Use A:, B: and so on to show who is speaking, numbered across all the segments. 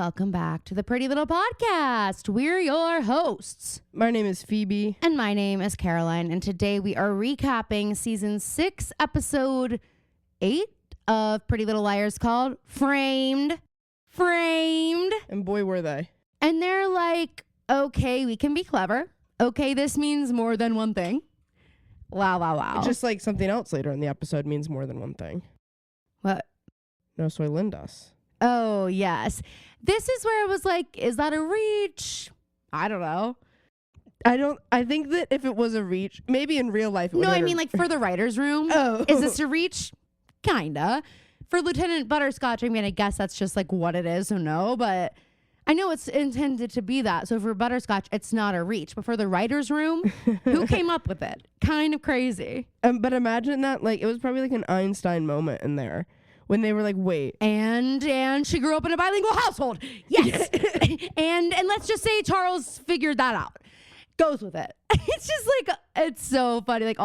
A: welcome back to the Pretty Little Podcast. We're your hosts.
B: My name is Phoebe.
A: And my name is Caroline. And today we are recapping season 6, episode 8 of Pretty Little Liars called Framed.
B: And boy, were they.
A: And they're like, okay, we can be clever. Okay, this means more than one thing. Wow.
B: Just like something else later in the episode means more than one thing.
A: What?
B: No soy lindas.
A: Oh, yes. This is where I was like, is that a reach? I don't know.
B: I think that if it was a reach, maybe in real life.
A: No, I mean like for the writer's room.
B: Oh.
A: Is this a reach? Kinda. For Lieutenant Butterscotch, I mean, I guess that's just like what it is, so no, but I know it's intended to be that. So for Butterscotch, it's not a reach. But for the writer's room, who came up with it? Kind of crazy.
B: But imagine that, like, it was probably like an Einstein moment in there. When they were like, wait.
A: And she grew up in a bilingual household. Yes. and let's just say Charles figured that out. Goes with it. It's just like, it's so funny. Like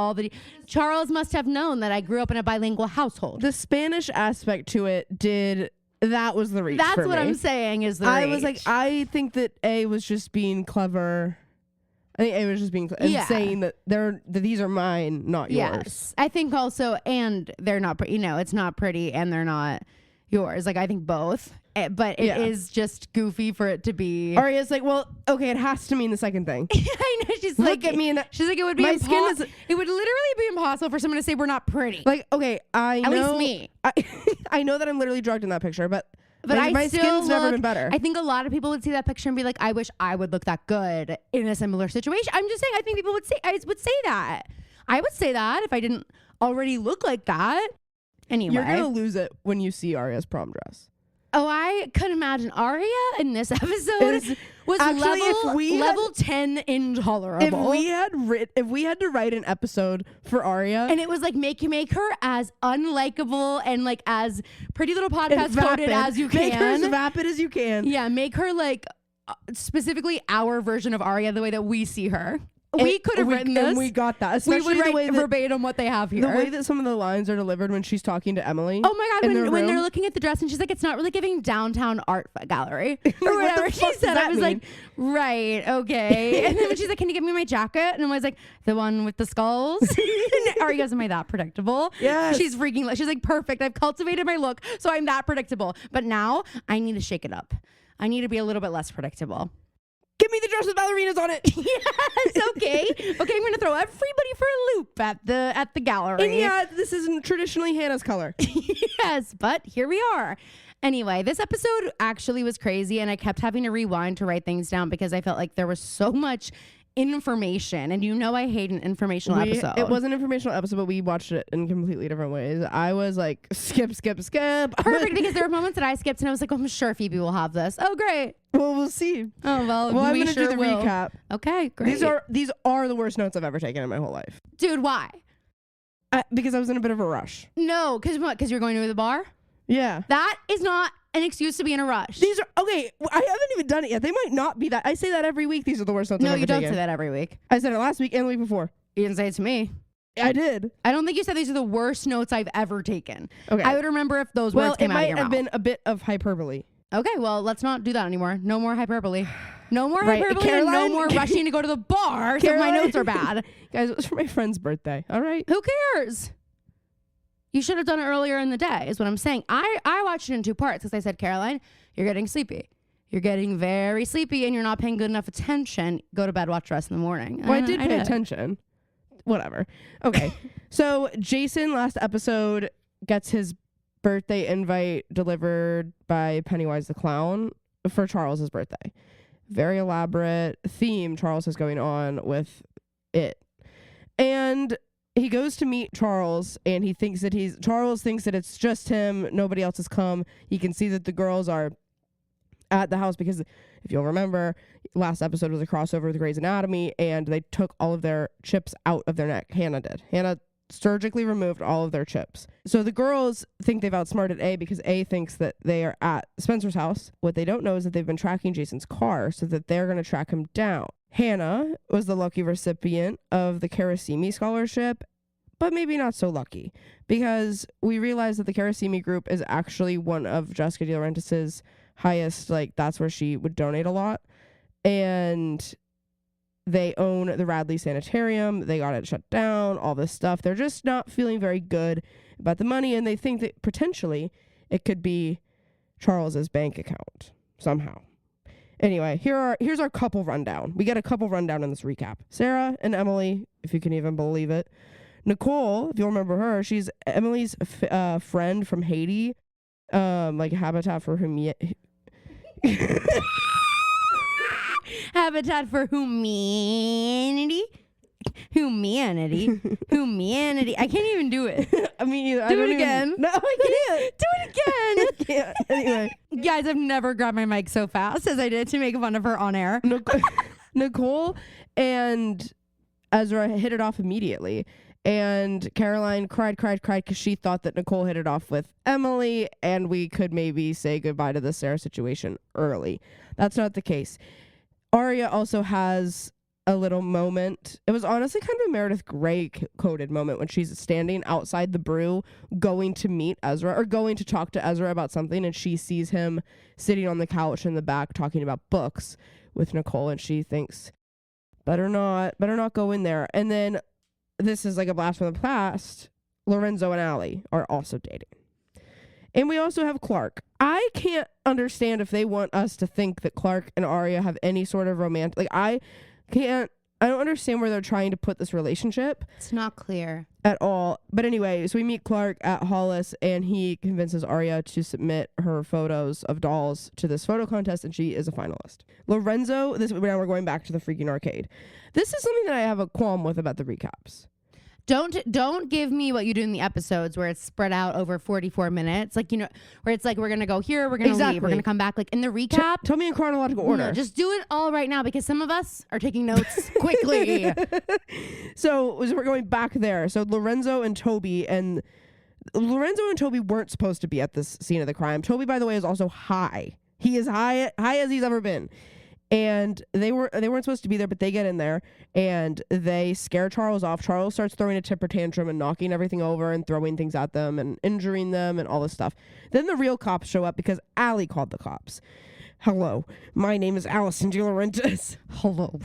A: Charles must have known that I grew up in a bilingual household.
B: The Spanish aspect to it that was the reach.
A: That's
B: for
A: what
B: me.
A: I'm saying is the reach.
B: I was like, I think that A was just being clever. I think A was just being and saying that that these are mine, not yours.
A: Yes, I think also, and they're not, it's not pretty, and they're not yours. Like I think both, but it is just goofy for it to be.
B: Aria's like, well, okay, it has to mean the second thing.
A: I know. She's
B: Look
A: like,
B: at me, and
A: she's like, it would be
B: my skin is.
A: It would literally be impossible for someone to say we're not pretty.
B: Like, okay, I know.
A: At least me.
B: I know that I'm literally drugged in that picture, but my
A: still
B: skin's never been better.
A: I think a lot of people would see that picture and be like, I wish I would look that good in a similar situation. I'm just saying, I think people would say, that. I would say that if I didn't already look like that. Anyway.
B: You're going to lose it when you see Aria's prom dress.
A: Oh, I could imagine Aria in this episode was actually level 10 intolerable.
B: If we had to write an episode for Aria,
A: and it was like make her as unlikable and like as Pretty Little Podcast voted as you can.
B: Make her as vapid as you can.
A: Yeah, make her like specifically our version of Aria, the way that we see her. We could have written this.
B: And we got that. Especially
A: we would write verbatim what they have here.
B: The way that some of the lines are delivered when she's talking to Emily.
A: Oh my God, when they're looking at the dress and she's like, it's not really giving downtown art gallery. Or whatever she said. I was like, right, okay. And then when she's like, can you give me my jacket? And I was like, the one with the skulls? And Aria's, am I that predictable?
B: Yes.
A: She's freaking, she's like, perfect. I've cultivated my look, so I'm that predictable. But now I need to shake it up. I need to be a little bit less predictable.
B: Give me the dress with ballerinas on it.
A: Yes, okay. Okay, I'm going to throw everybody for a loop at the gallery.
B: And yeah, this isn't traditionally Hannah's color.
A: Yes, but here we are. Anyway, this episode actually was crazy, and I kept having to rewind to write things down because I felt like there was so much information, and I hate an informational episode.
B: It was an informational episode, but we watched it in completely different ways. I was like, skip.
A: Perfect, because there were moments that I skipped, and I was like, I'm sure Phoebe will have this. Oh, great.
B: Well, we'll see.
A: Oh, well,
B: I'm going to do the
A: will.
B: recap.
A: Okay, great.
B: These are the worst notes I've ever taken in my whole life.
A: Dude, why?
B: Because I was in a bit of a rush.
A: No, because what? Because you're going to the bar?
B: Yeah.
A: That is not an excuse to be in a rush.
B: These are, okay, I haven't even done it yet. They might not be that. I say that every week. These are the worst notes I've ever taken.
A: No, you don't say that every week.
B: I said it last week and the week before.
A: You didn't say it to me.
B: I did.
A: I don't think you said these are the worst notes I've ever taken.
B: Okay.
A: I would remember if those words came out of your mouth.
B: It might have been a bit of hyperbole.
A: Okay, well, let's not do that anymore. No more hyperbole. No more
B: Right.
A: hyperbole
B: Caroline,
A: and no more rushing to go to the bar so my notes are bad.
B: Guys, it was for my friend's birthday. All right?
A: Who cares? You should have done it earlier in the day is what I'm saying. I watched it in 2 parts because I said, Caroline, you're getting sleepy. You're getting very sleepy and you're not paying good enough attention. Go to bed, watch the rest in the morning.
B: Well, I did pay attention. Whatever. Okay. So Jason last episode gets his birthday invite delivered by Pennywise the Clown for Charles's birthday. Very elaborate theme Charles has going on with it. And he goes to meet Charles and Charles thinks that it's just him. Nobody else has come. He can see that the girls are at the house because if you'll remember, last episode was a crossover with Grey's Anatomy and they took all of their chips out of their neck. Hanna did. Hanna surgically removed all of their chips. So the girls think they've outsmarted A because A thinks that they are at Spencer's house. What they don't know is that they've been tracking Jason's car so that they're going to track him down. Hanna was the lucky recipient of the Karasimi scholarship, but maybe not so lucky because we realized that the Karasimi group is actually one of Jessica De Laurentiis' highest, like that's where she would donate a lot. And they own the Radley Sanitarium. They got it shut down, all this stuff. They're just not feeling very good about the money, and they think that potentially it could be Charles's bank account somehow. Anyway, here's our couple rundown. We get a couple rundown in this recap. Sarah and Emily, if you can even believe it. Nicole, if you'll remember her, she's Emily's friend from Haiti, like Habitat for Humanity.
A: Habitat for Humanity. I can't even do it.
B: I mean,
A: do it again.
B: No, I can't.
A: Do it again.
B: I can't. Anyway,
A: guys, I've never grabbed my mic so fast as I did to make fun of her on air.
B: Nicole and Ezra hit it off immediately. And Caroline cried because she thought that Nicole hit it off with Emily and we could maybe say goodbye to the Sarah situation early. That's not the case. Aria also has a little moment. It was honestly kind of a Meredith Grey coded moment when she's standing outside the brew going to meet Ezra or going to talk to Ezra about something, and she sees him sitting on the couch in the back talking about books with Nicole, and she thinks, better not go in there. And then this is like a blast from the past. Lorenzo and Allie are also dating. And we also have Clark. I can't understand if they want us to think that Clark and Aria have any sort of romantic... Like, I don't understand where they're trying to put this relationship.
A: It's not clear.
B: At all. But anyway, so we meet Clark at Hollis, and he convinces Aria to submit her photos of dolls to this photo contest, and she is a finalist. Lorenzo, now we're going back to the freaking arcade. This is something that I have a qualm with about the recaps.
A: Don't give me what you do in the episodes where it's spread out over 44 minutes. Like, you know, where it's like, we're going to go here, we're going to leave, we're going to come back. Like in the recap.
B: Tell me in chronological order.
A: No, just do it all right now because some of us are taking notes quickly.
B: So we're going back there. So Lorenzo and Toby weren't supposed to be at this scene of the crime. Toby, by the way, is also high. He is high as he's ever been. And they weren't supposed to be there, but they get in there and they scare Charles off. Charles starts throwing a temper tantrum and knocking everything over and throwing things at them and injuring them and all this stuff. Then the real cops show up because Allie called the cops. Hello, my name is Allison De Laurentiis.
A: Hello,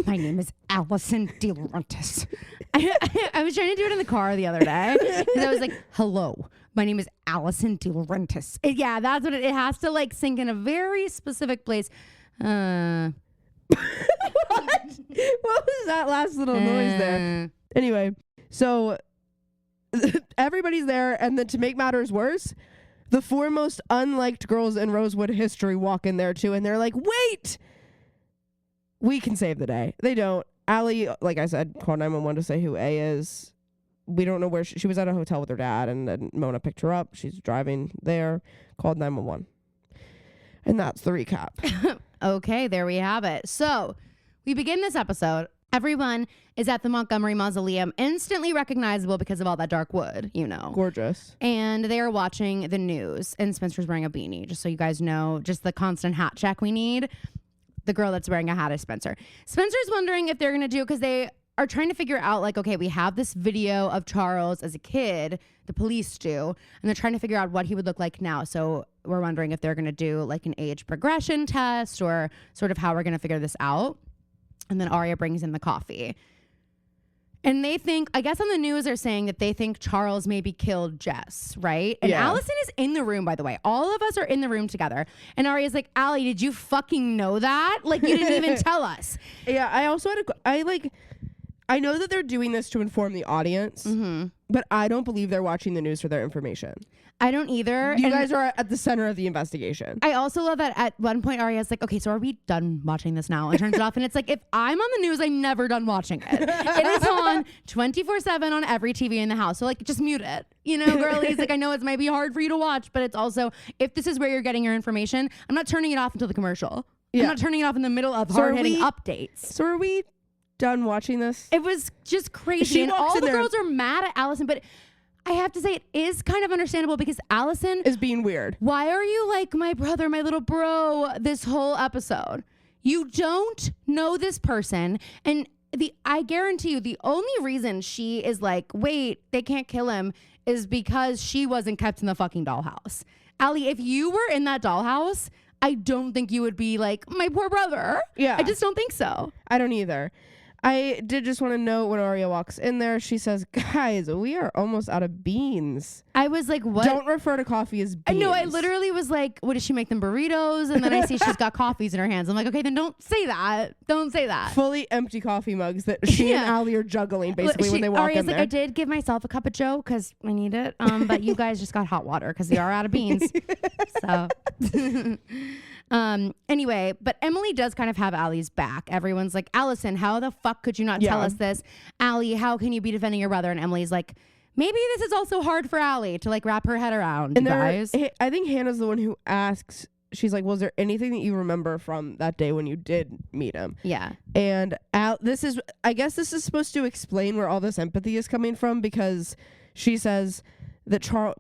A: my name is Allison De Laurentiis. I was trying to do it in the car the other day. And I was like, hello, my name is Allison De Laurentiis. Yeah, that's what it has to like sink in a very specific place. What?
B: What was that last little noise there? Anyway, so everybody's there, and then to make matters worse, the four most unliked girls in Rosewood history walk in there too, and they're like, wait, we can save the day. They don't. Allie, like I said, called 911 to say who A is. We don't know where she was at a hotel with her dad, and then Mona picked her up. She's driving there, called 911. And that's the recap.
A: Okay, there we have it. So we begin this episode. Everyone is at the Montgomery Mausoleum, instantly recognizable because of all that dark wood, you know.
B: Gorgeous.
A: And they are watching the news, and Spencer's wearing a beanie, just so you guys know, just the constant hat check we need. The girl that's wearing a hat is Spencer. Spencer's wondering if they're going to do, because they are trying to figure out, like, okay, we have this video of Charles as a kid, the police do, and they're trying to figure out what he would look like now. So we're wondering if they're going to do like an age progression test or sort of how we're going to figure this out. And then Aria brings in the coffee. And they think, I guess on the news they're saying that they think Charles maybe killed Jess, right? And yeah. Allison is in the room, by the way. All of us are in the room together. And Aria's like, Allie, did you fucking know that? Like, you didn't even tell us.
B: Yeah, I also had I know that they're doing this to inform the audience, but I don't believe they're watching the news for their information.
A: I don't either.
B: You guys are at the center of the investigation.
A: I also love that at one point Aria's like, okay, so are we done watching this now? And turns it off. And it's like, if I'm on the news, I'm never done watching it. It is on 24/7 on every TV in the house. So like, just mute it. You know, girlies, like I know it might be hard for you to watch, but it's also, if this is where you're getting your information, I'm not turning it off until the commercial. Yeah. I'm not turning it off in the middle of hard-hitting updates.
B: So are we done watching this?
A: It was just crazy. And all the girls are mad at Allison, but I have to say it is kind of understandable because Allison
B: is being weird.
A: Why are you like my brother, my little bro, this whole episode? You don't know this person. And I guarantee you the only reason she is like, wait, they can't kill him is because she wasn't kept in the fucking dollhouse. Allie, if you were in that dollhouse, I don't think you would be like, my poor brother.
B: Yeah.
A: I just don't think so.
B: I don't either. I did just want to note when Aria walks in there, she says, guys, we are almost out of beans.
A: I was like, what?
B: Don't refer to coffee as beans.
A: No, I literally was like, what, does she make them burritos? And then I see she's got coffees in her hands. I'm like, okay, then don't say that. Don't say that.
B: Fully empty coffee mugs that she and Allie are juggling basically when they walk
A: Aria's
B: in
A: like,
B: there.
A: I did give myself a cup of Joe because I need it. But you guys just got hot water because we are out of beans. So... Anyway, but Emily does kind of have Allie's back. Everyone's like, Allison, how the fuck could you not tell us this? Allie, how can you be defending your brother? And Emily's like, maybe this is also hard for Allie to like wrap her head around,
B: and
A: guys.
B: I think Hannah's the one who asks, she's like, was there anything that you remember from that day when you did meet him?
A: Yeah.
B: And I guess this is supposed to explain where all this empathy is coming from, because she says that Charles,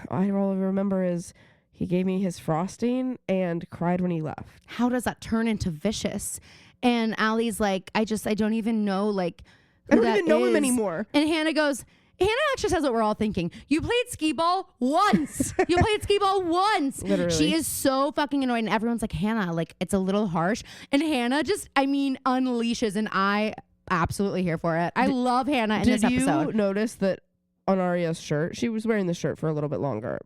B: I all I remember is he gave me his frosting and cried when he left.
A: How does that turn into vicious? And Allie's like, I don't even know, like,
B: I don't even know him anymore.
A: And Hannah actually says what we're all thinking. You played skee ball once. You played skee ball once.
B: Literally.
A: She is so fucking annoyed. And everyone's like, Hannah, like, it's a little harsh. And Hannah just, unleashes. And I absolutely here for it. I love Hannah in this episode.
B: Did you notice that on Aria's shirt, she was wearing the shirt for a little bit longer,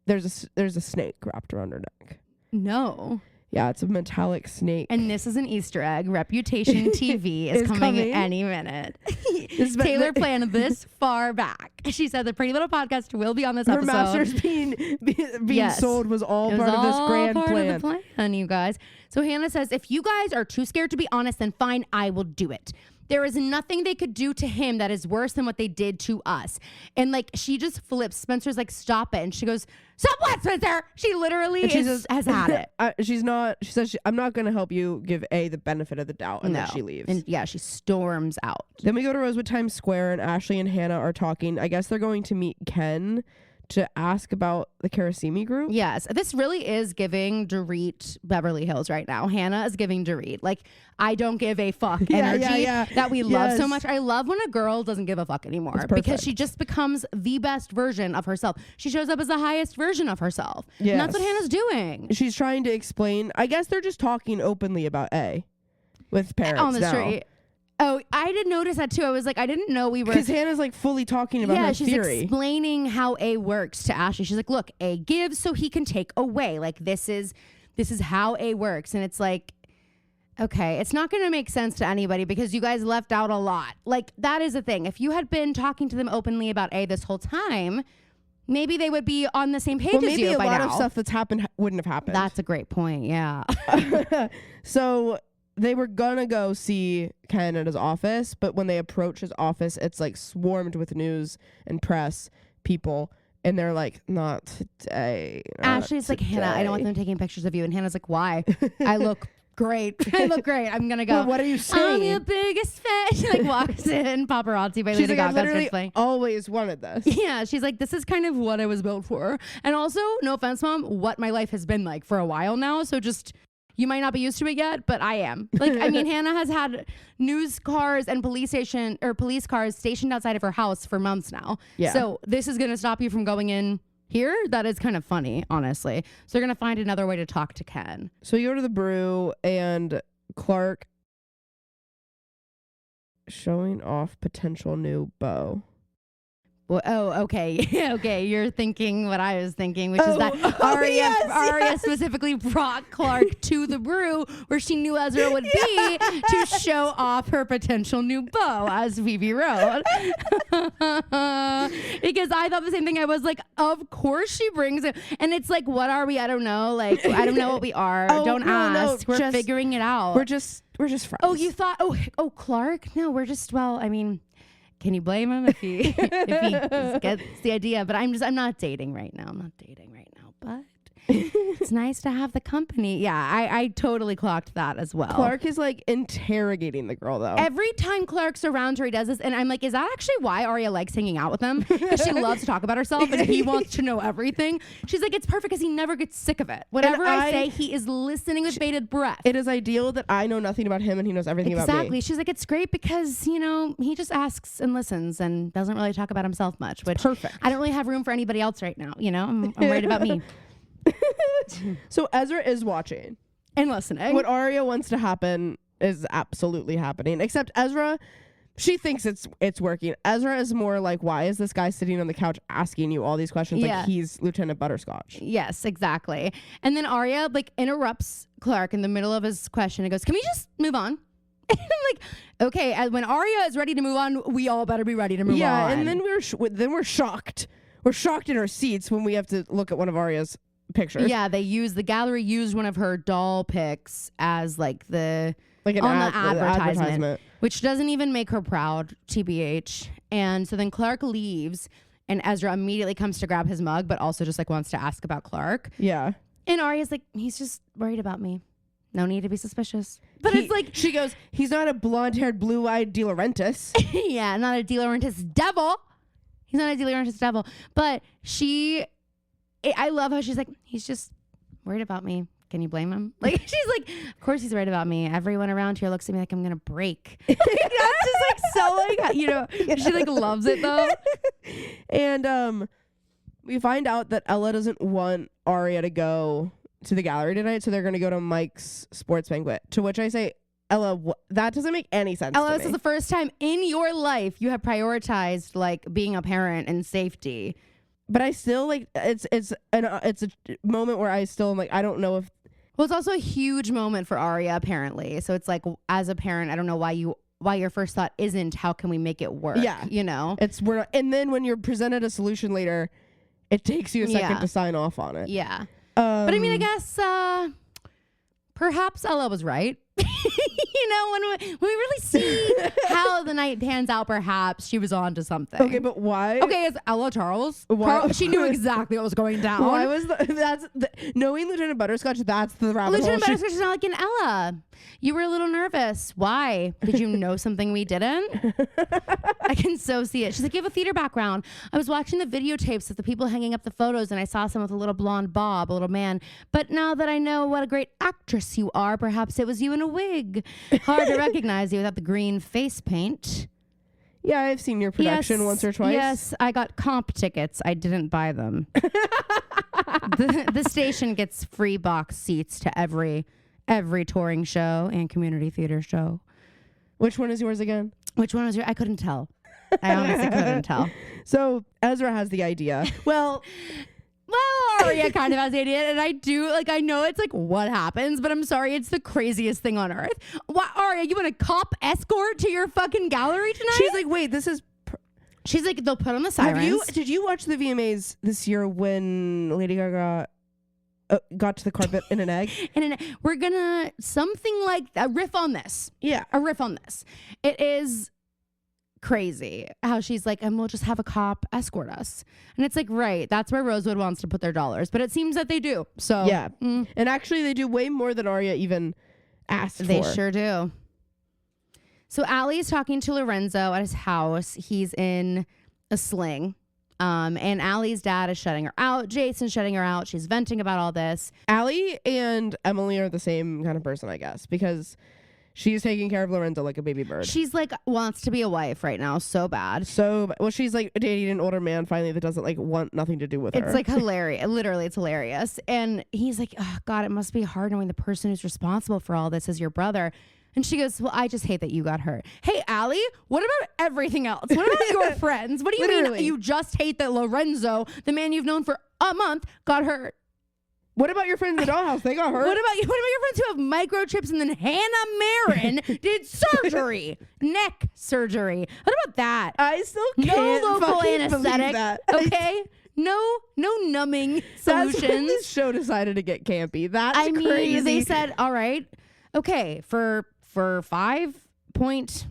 B: there's a snake wrapped around her neck?
A: No.
B: Yeah, it's a metallic snake.
A: And this is an Easter egg. Reputation TV is coming any minute. Taylor planned this far back. She said the Pretty Little Podcast will be on this episode.
B: Her masters being sold was all part of this grand plan.
A: Of the plan, you guys. So Hannah says, if you guys are too scared to be honest, then fine, I will do it. There is nothing they could do to him that is worse than what they did to us. And like, she just flips. Spencer's like, stop it. And she goes, stop what, Spencer? She literally has had it.
B: She says, I'm not going to help you give A the benefit of the doubt. And then she leaves.
A: And yeah, she storms out.
B: Then we go to Rosewood Times Square, and Ashley and Hannah are talking. I guess they're going to meet Ken to ask about the Karasimi group.
A: Yes, this really is giving Dorit Beverly Hills right now. Hannah is giving Dorit, like, I don't give a fuck energy that we love so much. I love when a girl doesn't give a fuck anymore, because she just becomes the best version of herself. She shows up as the highest version of herself. Yes. And that's what Hannah's doing.
B: She's trying to explain. I guess they're just talking openly about A with parents
A: on the street. Oh, I did notice that too. I was like, I didn't know we were...
B: Because Hannah's like fully talking about her theory.
A: Yeah, she's explaining how A works to Ashley. She's like, look, A gives so he can take away. Like, this is how A works. And it's like, okay, it's not going to make sense to anybody because you guys left out a lot. Like, that is the thing. If you had been talking to them openly about A this whole time, maybe they would be on the same page as you by now.
B: Maybe a lot of stuff that's happened wouldn't have happened.
A: That's a great point, yeah.
B: So... they were gonna go see Ken at his office, but when they approach his office, it's like swarmed with news and press people, and they're like, not today.
A: Ashley's like, Hannah, I don't want them taking pictures of you. And Hannah's like, why? I look great. I look great. I'm gonna go.
B: Well, what are you saying?
A: I'm your biggest fan. She like walks in, paparazzi by Lady Gaga starts playing.
B: Always wanted this.
A: Yeah, she's like, this is kind of what I was built for. And also, no offense, Mom, what my life has been like for a while now. So just... you might not be used to it yet, but I am. Like, I mean, Hannah has had news cars and police cars stationed outside of her house for months now. Yeah. So this is going to stop you from going in here? That is kind of funny, honestly. So they're going to find another way to talk to Ken.
B: So you go to the brew, and Clark showing off potential new beau.
A: Well, oh, okay. Okay, you're thinking what I was thinking, which is that Aria specifically brought Clark to the brew where she knew Ezra would be to show off her potential new beau, as Phoebe wrote. Because I thought the same thing. I was like, of course she brings it. And it's like, what are we? I don't know. Like, I don't know what we are. Don't ask. We're just figuring it out.
B: We're just friends.
A: Oh, you thought, oh, Clark? No, we're just, well, I mean... can you blame him if he gets the idea? But I'm not dating right now. But it's nice to have the company. Yeah, I totally clocked that as well.
B: Clark is like interrogating the girl though.
A: Every time Clark's around her, he does this. And I'm like, is that actually why Aria likes hanging out with him? Because she loves to talk about herself and he wants to know everything. She's like, it's perfect because he never gets sick of it. Whatever I say, he is listening with bated breath.
B: It is ideal that I know nothing about him and he knows everything about me.
A: Exactly. She's like, it's great because, he just asks and listens and doesn't really talk about himself much, which
B: perfect.
A: I don't really have room for anybody else right now. I'm worried about me.
B: So Ezra is watching.
A: And listening.
B: What Aria wants to happen is absolutely happening. Except Ezra, she thinks it's working. Ezra is more like, why is this guy sitting on the couch asking you all these questions like he's Lieutenant Butterscotch?
A: Yes, exactly. And then Aria like interrupts Clark in the middle of his question and goes, "Can we just move on?" And I'm like, okay, when Aria is ready to move on, we all better be ready to move on.
B: Yeah, and then we're shocked. We're shocked in our seats when we have to look at one of Aria's pictures.
A: Yeah, the gallery used one of her doll pics as like the
B: the advertisement,
A: which doesn't even make her proud, TBH. And so then Clark leaves, and Ezra immediately comes to grab his mug, but also just like wants to ask about Clark.
B: Yeah,
A: and Aria's like, he's just worried about me. No need to be suspicious. But it's like
B: she goes, he's not a blonde-haired, blue-eyed De Laurentiis.
A: Yeah, not a De Laurentiis devil. He's not a De Laurentiis devil. But I love how she's like, he's just worried about me. Can you blame him? Like, she's like, of course he's worried about me. Everyone around here looks at me like I'm gonna break. That's just like so like, you know, she like loves it though.
B: And we find out that Ella doesn't want Aria to go to the gallery tonight, so they're going to go to Mike's sports banquet. To which I say, Ella, that doesn't make any sense.
A: Ella,
B: to
A: this
B: me.
A: is the first time in your life you have prioritized like being a parent and safety.
B: But I still like it's a moment where I still am like, I don't know if.
A: Well, it's also a huge moment for Aria apparently. So it's like, as a parent, I don't know why your first thought isn't how can we make it work.
B: Yeah,
A: you know,
B: we're not, and then when you're presented a solution later, it takes you a second to sign off on it.
A: Yeah. But I mean, I guess perhaps Ella was right. You know, when we really see how the night pans out, perhaps she was on to something.
B: Okay, but why?
A: Okay, it's Ella Charles.
B: Why?
A: She knew exactly what was going down.
B: Why was knowing Lieutenant Butterscotch? That's the rabbit hole.
A: Lieutenant Butterscotch is not like an Ella. You were a little nervous. Why? Did you know something we didn't? I can so see it. She's like, you have a theater background. I was watching the videotapes of the people hanging up the photos, and I saw some with a little blonde bob, a little man. But now that I know what a great actress you are, perhaps it was you in a wig. Hard to recognize you without the green face paint.
B: Yeah, I've seen your production once or twice.
A: Yes, I got comp tickets. I didn't buy them. The station gets free box seats to every touring show and community theater show.
B: Which one is yours again?
A: Which one was yours? I couldn't tell. I honestly couldn't tell.
B: So Ezra has the idea. Well,
A: Aria kind of has the idea, and I know it's like what happens, but I'm sorry, it's the craziest thing on earth. What, Aria, you want a cop escort to your fucking gallery tonight?
B: She's like, wait, this is...
A: She's like, they'll put on the sirens.
B: Did you watch the VMAs this year when Lady Gaga got to the carpet in an egg?
A: We're gonna something like a riff on this.
B: Yeah.
A: A riff on this. It is crazy how she's like, and we'll just have a cop escort us. And it's like, right, that's where Rosewood wants to put their dollars. But it seems that they do. So
B: yeah. And actually they do way more than Aria even asked for.
A: They sure do. So Allie's talking to Lorenzo at his house. He's in a sling. And Allie's dad is shutting her out. Jason's shutting her out. She's venting about all this.
B: Allie and Emily are the same kind of person, I guess, because she's taking care of Lorenzo like a baby bird.
A: She's like wants to be a wife right now so bad.
B: Well, she's like dating an older man finally that doesn't like want nothing to do with her.
A: It's like hilarious. Literally, it's hilarious. And he's like, oh, God, it must be hard knowing the person who's responsible for all this is your brother. And she goes, well, I just hate that you got hurt. Hey, Allie, what about everything else? What about your friends? What do you mean you just hate that Lorenzo, the man you've known for a month, got hurt?
B: What about your friends in the dollhouse? They got hurt.
A: What about your friends who have microchips and then Hanna Marin did surgery, neck surgery? What about that?
B: I still can't
A: no local anesthetic.
B: That.
A: Okay, no numbing solutions.
B: That's when this show decided to get campy. That's crazy.
A: They said, all right, okay, for 5 point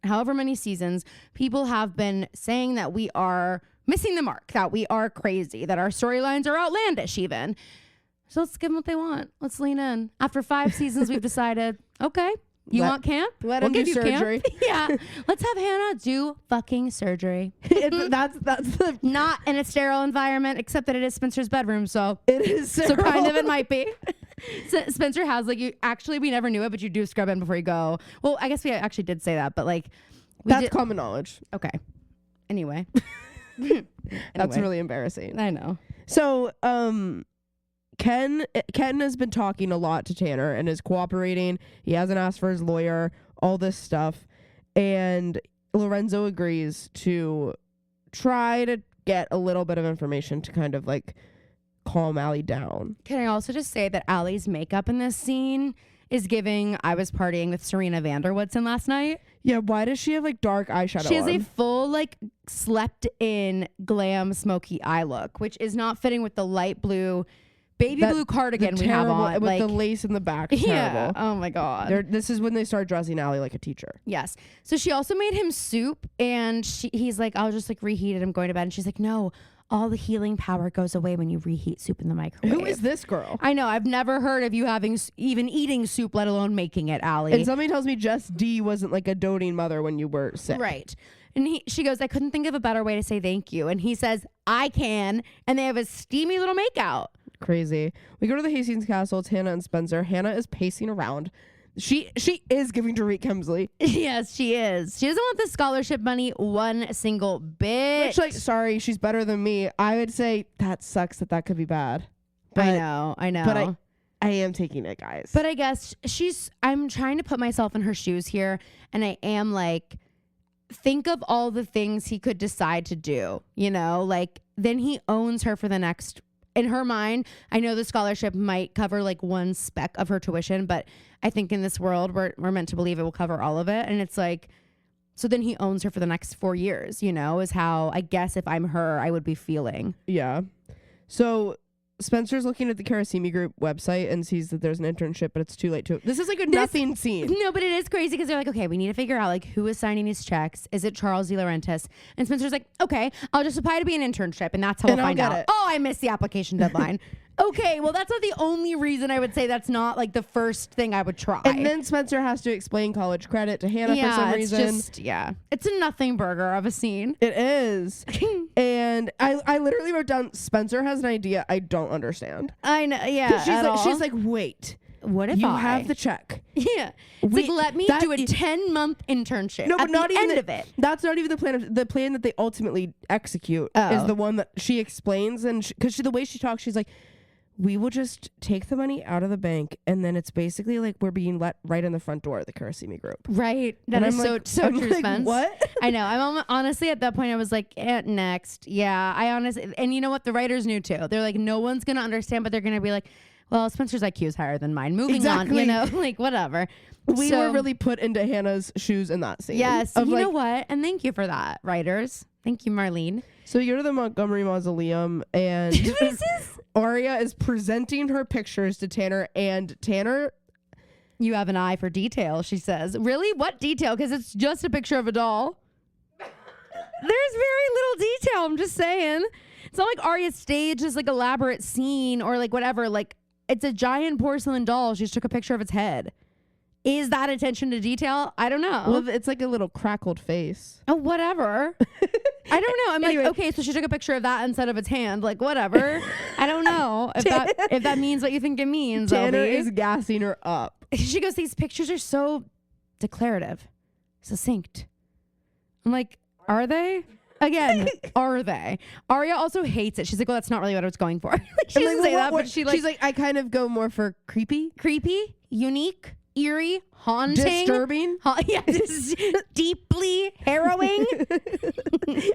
A: however many seasons, people have been saying that we are missing the mark, that we are crazy, that our storylines are outlandish even. So let's give them what they want. Let's lean in. After 5 seasons, we've decided, okay, you want camp?
B: Let them do surgery.
A: Yeah. Let's have Hanna do fucking surgery.
B: That's the
A: not in a sterile environment, except that it is Spencer's bedroom. So
B: it is sterile.
A: So kind of it might be. So Spencer has we never knew it, but you do scrub in before you go. Well, I guess we actually did say that, but
B: that's common knowledge.
A: Okay. Anyway.
B: That's really embarrassing.
A: I know.
B: So, Ken has been talking a lot to Tanner and is cooperating. He hasn't asked for his lawyer, all this stuff. And Lorenzo agrees to try to get a little bit of information to kind of like calm Allie down.
A: Can I also just say that Allie's makeup in this scene is giving I was partying with Serena Vanderwoodson last night.
B: Yeah, why does she have like dark eyeshadow
A: She has
B: on?
A: a full like slept in glam smoky eye look, which is not fitting with the light blue blue cardigan we have on.
B: With
A: like,
B: the lace in the back.
A: Yeah.
B: Terrible.
A: Oh my God.
B: This is when they start dressing Allie like a teacher.
A: Yes. So she also made him soup, and he's like, I'll just like reheat it. I'm going to bed. And she's like, no, all the healing power goes away when you reheat soup in the microwave.
B: Who is this girl?
A: I know. I've never heard of you having even eating soup, let alone making it, Allie.
B: And somebody tells me Jess D wasn't like a doting mother when you were sick.
A: Right. And she goes, I couldn't think of a better way to say thank you. And he says, I can. And they have a steamy little makeout.
B: Crazy. We go to the Hastings Castle. It's Hanna and Spencer. Hanna is pacing around. She is giving Dorit Kemsley.
A: Yes, she is. She doesn't want the scholarship money one single bit.
B: Which, like, sorry, she's better than me. I would say that sucks that could be bad. But,
A: I know.
B: But I am taking it, guys.
A: But I guess I'm trying to put myself in her shoes here. And I am like, think of all the things he could decide to do, you know, like then he owns her for the next. In her mind, I know the scholarship might cover like one speck of her tuition, but I think in this world we're meant to believe it will cover all of it. And it's like, so then he owns her for the next 4 years, you know, is how I guess if I'm her, I would be feeling.
B: Yeah. So Spencer's looking at the Karasimi Group website and sees that there's an internship, but it's too late to. This is like a nothing scene.
A: No, but it is crazy because they're like, okay, we need to figure out like who is signing these checks. Is it Charles De Laurentiis? And Spencer's like, okay, I'll just apply to be an internship, and that's how we'll find out. Oh, I missed the application deadline. Okay, well, that's not the only reason I would say that's not like the first thing I would try.
B: And then Spencer has to explain college credit to Hanna for some reason.
A: It's a nothing burger of a scene.
B: It is. And I literally wrote down, Spencer has an idea I don't understand.
A: I know, yeah.
B: She's like, wait.
A: What if
B: you have the check?
A: Yeah. It's like, let me do a 10-month internship.
B: No, but not even
A: end of it.
B: That's not even the plan. The plan that they ultimately execute is the one that she explains. And because the way she talks, she's like, we will just take the money out of the bank, and then it's basically like we're being let right in the front door of the Karasimi Group.
A: Right. That is so true, Spence.
B: What?
A: I know. I'm honestly at that point, I was like, next. Yeah, I honestly, and you know what? The writers knew too. They're like, no one's going to understand, but they're going to be like, well, Spencer's IQ is higher than mine. Moving on, you know, like whatever.
B: We were really put into Hannah's shoes in that scene.
A: Yes. You know what? And thank you for that, writers. Thank you, Marlene.
B: So you go to the Montgomery Mausoleum, and Aria is presenting her pictures to Tanner, and Tanner,
A: you have an eye for detail, she says. Really? What detail? Because it's just a picture of a doll. There's very little detail. I'm just saying. It's not like Aria staged this like elaborate scene or like whatever. Like it's a giant porcelain doll. She just took a picture of its head. Is that attention to detail? I don't know.
B: Well, it's like a little crackled face.
A: Oh, whatever. I don't know. I'm anyway. Like, okay, so she took a picture of that instead of its hand. Like, whatever. I don't know if that means what you think it means.
B: Tanner is gassing her up.
A: She goes, these pictures are so declarative, succinct. I'm like, are they? Again, are they? Aria also hates it. She's like, well, that's not really what I was going for. She doesn't say that, but she's like,
B: I kind of go more for creepy,
A: unique, eerie, haunting,
B: disturbing.
A: Deeply harrowing.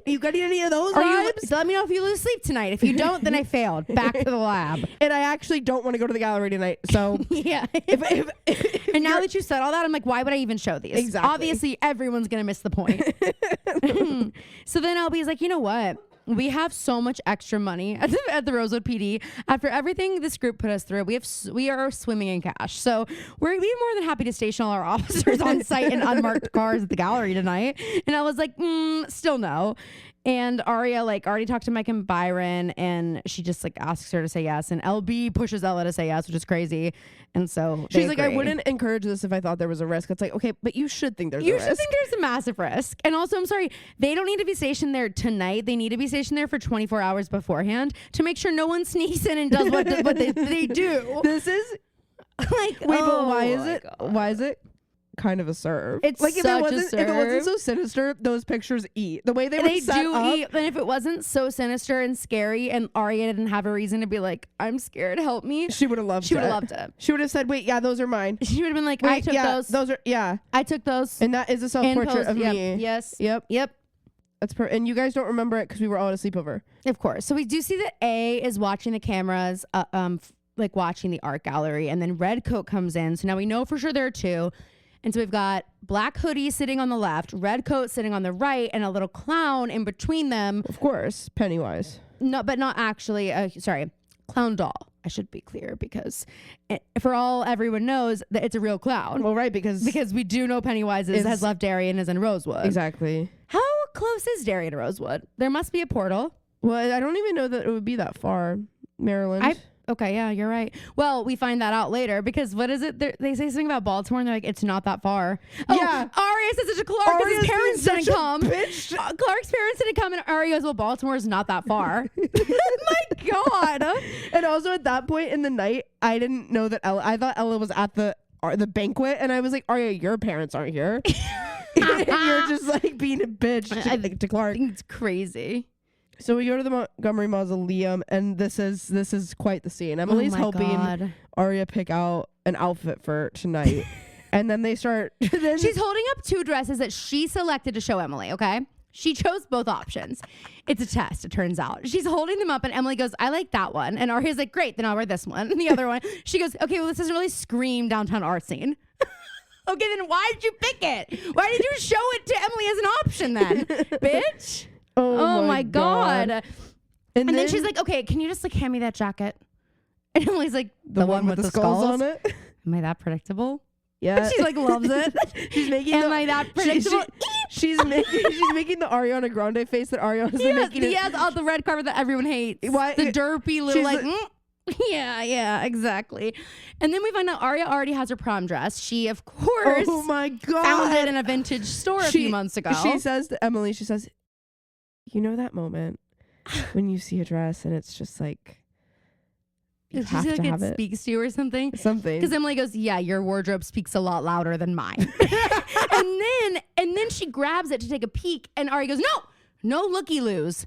B: You got any of those vibes?
A: So let me know if you lose sleep tonight. If you don't, then I failed. Back to the lab.
B: And I actually don't want to go to the gallery tonight. So
A: yeah. And now that you said all that, I'm like, why would I even show these?
B: Exactly.
A: Obviously, everyone's gonna miss the point. So then LB's like, you know what? We have so much extra money at the Rosewood PD. After everything this group put us through, we are swimming in cash. So we're more than happy to station all our officers on site in unmarked cars at the gallery tonight. And I was like, still no. And Aria already talked to Mike and Byron, and she just asks her to say yes. And LB pushes Ella to say yes, which is crazy. And so
B: she's like, I wouldn't encourage this if I thought there was a risk. It's like, okay, but you should think there's a risk.
A: You should think there's a massive risk. And also, I'm sorry, they don't need to be stationed there tonight. They need to be stationed there for 24 hours beforehand to make sure no one sneaks in and does what they do.
B: This is wait, but why is it? God. Why is it kind of a serve.
A: It's
B: like if
A: such a
B: if it wasn't
A: serve.
B: so sinister, those pictures eat. The way they were
A: They
B: set
A: do
B: up.
A: eat, and if it wasn't so sinister and scary, and Aria didn't have a reason to be like, "I'm scared, help me,"
B: She would have loved it.
A: she would have loved it.
B: She would have said, "Wait, yeah, those are mine."
A: She would have been like,
B: Wait,
A: "I took
B: yeah,
A: those.
B: Those are
A: I took those."
B: And that is a
A: And
B: self-portrait
A: posed-
B: of
A: yep,
B: me.
A: Yes.
B: Yep. That's and you guys don't remember it because we were all at a sleepover.
A: Of course. So we do see that A is watching the cameras, like watching the art gallery, and then Redcoat comes in. So now we know for sure there are two. And so we've got Black Hoodie sitting on the left, Redcoat sitting on the right, and a little clown in between them.
B: Of course, Pennywise.
A: No, but not actually. Sorry, clown doll. I should be clear because for all everyone knows that it's a real clown.
B: Well, right, because
A: We do know Pennywise has left Derry and is in Rosewood.
B: exactly.
A: How close is Derry to Rosewood? There must be a portal.
B: Well, I don't even know that it would be that far, Maryland.
A: Okay, yeah, you're right. Well, we find that out later because what is it? They say something about Baltimore and they're like, it's not that far. Oh,
B: Yeah.
A: Aria says it to Clark because
B: Aria's
A: his parents
B: being
A: didn't
B: such a
A: come.
B: bitch.
A: Clark's parents didn't come and Aria goes, well, Baltimore's not that far. My God.
B: And also at that point in the night, I didn't know that I thought Ella was at the banquet, and I was like, Aria, your parents aren't here. And you're just like being a bitch to Clark.
A: I think it's crazy.
B: So we go to the Montgomery Mausoleum, and this is quite the scene. Emily's helping
A: God.
B: Aria pick out an outfit for tonight. And then they start.
A: She's holding up two dresses that she selected to show Emily, okay? She chose both options. It's a test, it turns out. She's holding them up, and Emily goes, I like that one. And Aria's like, great, then I'll wear this one. And the other one, she goes, okay, well, this doesn't really scream downtown art scene. Okay, then why did you pick it? Why did you show it to Emily as an option then, bitch? Oh my God. And then she's like, okay, can you just like hand me that jacket? And Emily's like, the one with the skulls
B: on it?
A: Am I that predictable?
B: Yeah.
A: She like loves it.
B: She's making
A: Am I that predictable?
B: She's making the Ariana Grande face that Ariana's been making.
A: Yes, on the red carpet that everyone hates.
B: Why-
A: The derpy little
B: she's
A: like yeah, exactly. And then we find out Aria already has her prom dress. She, of course,
B: Oh my God.
A: found it in a vintage store a few months ago.
B: She says to Emily, she says, you know that moment when you see a dress and it's just like, you
A: Did she
B: have
A: say
B: to
A: like
B: have
A: it
B: it.
A: speaks to you or something?
B: Something.
A: Because Emily goes, yeah, your wardrobe speaks a lot louder than mine. and then she grabs it to take a peek, and Aria goes, no looky-loos.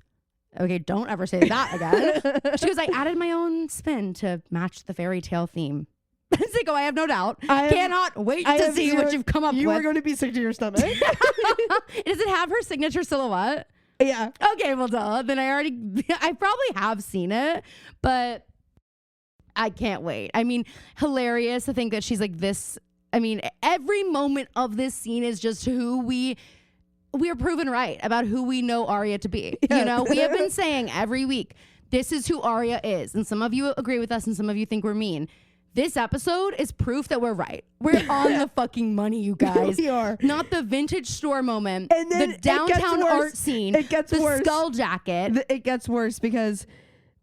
A: Okay, don't ever say that again. She goes, I added my own spin to match the fairy tale theme. It's like, oh, I have no doubt. Cannot wait to see what you've come up with.
B: You are going to be sick to your stomach.
A: Does it have her signature silhouette?
B: Yeah.
A: Okay, well, duh. Then I probably have seen it, but I can't wait. I mean, hilarious to think that she's like this. I mean, every moment of this scene is just who we are proven right about who we know Aria to be.
B: Yeah.
A: You know, we have been saying every week, this is who Aria is. And some of you agree with us and some of you think we're mean. This episode is proof that we're right. We're on the fucking money, you guys.
B: We are.
A: Not the vintage store moment,
B: And then
A: the downtown art scene,
B: It gets
A: the
B: worse.
A: skull jacket.
B: It gets worse because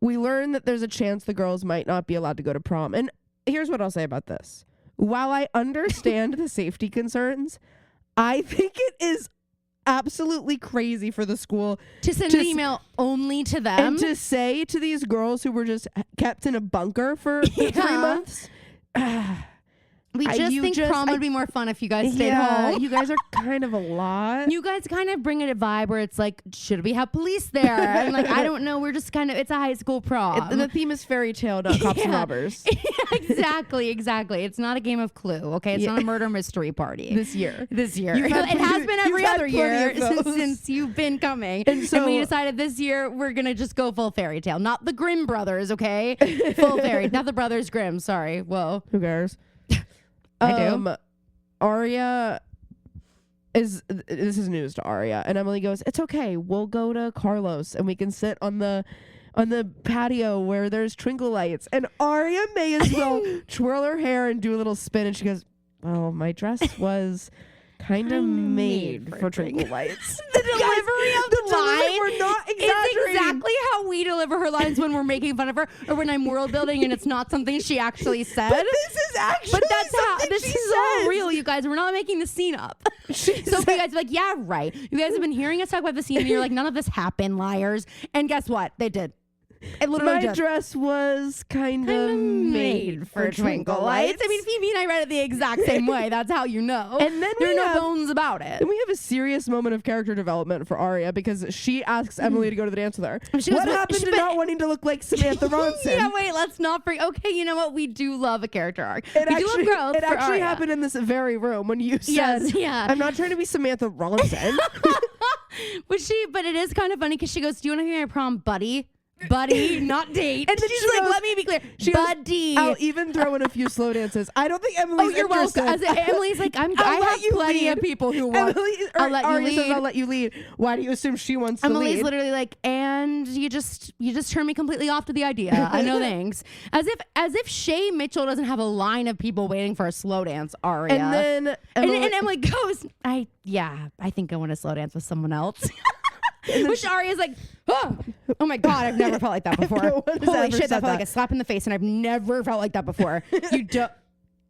B: we learn that there's a chance the girls might not be allowed to go to prom. And here's what I'll say about this. While I understand the safety concerns, I think it is absolutely crazy for the school
A: to send an email only to them.
B: and to say to these girls who were just kept in a bunker for 3 months.
A: We just think prom would be more fun if you guys stayed home.
B: You guys are kind of a lot.
A: You guys kind of bring it a vibe where it's like, should we have police there? And like, I don't know. We're just kind of, it's a high school prom.
B: The theme is fairy tale, not cops and robbers.
A: Exactly. It's not a game of Clue, okay? It's not a murder mystery party.
B: This year.
A: It
B: had
A: has been every
B: you've had
A: other
B: plenty
A: year
B: of those.
A: since you've been coming.
B: And so
A: we decided this year we're going to just go full fairy tale. Not the Grimm brothers, okay? Full fairy. Not the brothers Grimm, sorry. Whoa.
B: Who cares?
A: I do.
B: Aria this is news to Aria, and Emily goes, it's okay, we'll go to Carlos and we can sit on the patio where there's twinkle lights. And Aria may as well twirl her hair and do a little spin, and she goes, well, my dress was kind of made for twinkle lights.
A: The delivery of the line
B: we're not
A: is
B: exaggerating.
A: exactly how we deliver her lines when we're making fun of her or when I'm world building and it's not something she actually said.
B: But this is actually
A: that's how
B: something
A: this
B: she
A: is all
B: says.
A: real, you guys. We're not making the scene up.
B: She
A: So if you guys are like, yeah, right. You guys have been hearing us talk about the scene and you're like, none of this happened, liars. And guess what? They did. It literally
B: My
A: just
B: dress was kind of made for twinkle lights.
A: I mean, Phoebe and I read it the exact same way. That's how you know.
B: And then
A: there are no bones about it.
B: And we have a serious moment of character development for Aria because she asks Emily to go to the dance with her. What happened to not wanting to look like Samantha Ronson?
A: Yeah, wait, let's not bring. Okay, you know what? We do love a character arc. We do love growth.
B: It actually
A: Aria.
B: happened in this very room when you said,
A: yes, yeah.
B: I'm not trying to be Samantha Ronson.
A: But it is kind of funny because she goes, do you want to be my prom buddy? Buddy, not date.
B: And then
A: she's
B: she
A: like,
B: goes,
A: let me be clear.
B: She goes,
A: buddy.
B: I'll even throw in a few slow dances. I don't think Emily's
A: you're
B: interested.
A: welcome. Emily's like, I have plenty of people who want. I'll let you lead.
B: Says, I'll let you lead. Why do you assume she wants
A: Emily's
B: to lead?
A: Literally like, and you just turn me completely off to the idea. I know thanks. As if Shay Mitchell doesn't have a line of people waiting for a slow dance aria.
B: And then
A: Emily goes, I think I want to slow dance with someone else. Which Aria's like, oh my God, I've never felt like that before. Holy shit, that felt like a slap in the face, and I've never felt like that before. You don't.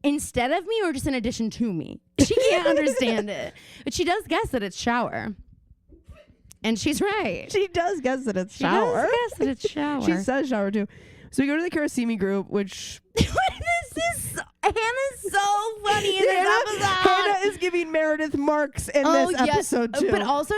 A: Instead of me or just in addition to me? She can't understand it. But she does guess that it's shower. And she's right.
B: She does guess that it's shower.
A: She does guess that it's shower.
B: She says shower too. So we go to the Karasimi group, which...
A: Hannah's so funny in this episode.
B: Hanna is giving Meredith marks in this episode too.
A: But also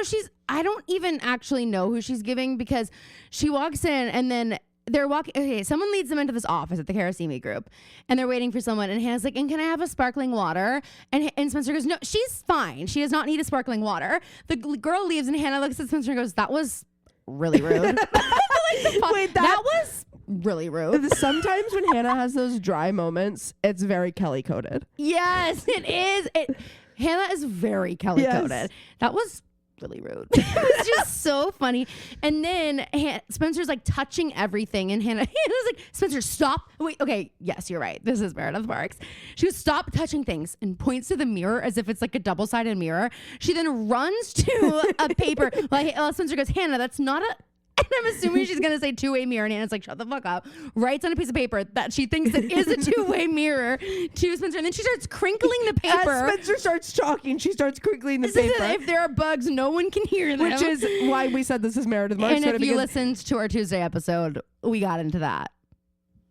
A: I don't even actually know who she's giving because she walks in and then they're walking. Okay, someone leads them into this office at the Karasimi group and they're waiting for someone. And Hannah's like, and can I have a sparkling water? And Spencer goes, no, she's fine. She does not need a sparkling water. The girl leaves and Hanna looks at Spencer and goes, that was really rude.
B: Wait,
A: that was really rude.
B: Sometimes when Hanna has those dry moments, it's very Kelly coded.
A: Yes, it is. Hanna is very Kelly coded. That was really rude. It was just so funny. And then Spencer's like touching everything, and Hanna's like, Spencer, stop. Wait, okay, yes, you're right. This is Meredith Marks. She goes, stop touching things, and points to the mirror as if it's like a double-sided mirror. She then runs to a paper. Spencer goes, Hanna, that's not a... And I'm assuming she's going to say two-way mirror. And Hannah's like, shut the fuck up. Writes on a piece of paper that she thinks it is a two-way mirror to Spencer. And then she starts crinkling the paper.
B: As Spencer starts talking, she starts crinkling the paper.
A: If there are bugs, no one can hear them.
B: Which is why we said this is Meredith Marks.
A: And if you listened to our Tuesday episode, we got into that.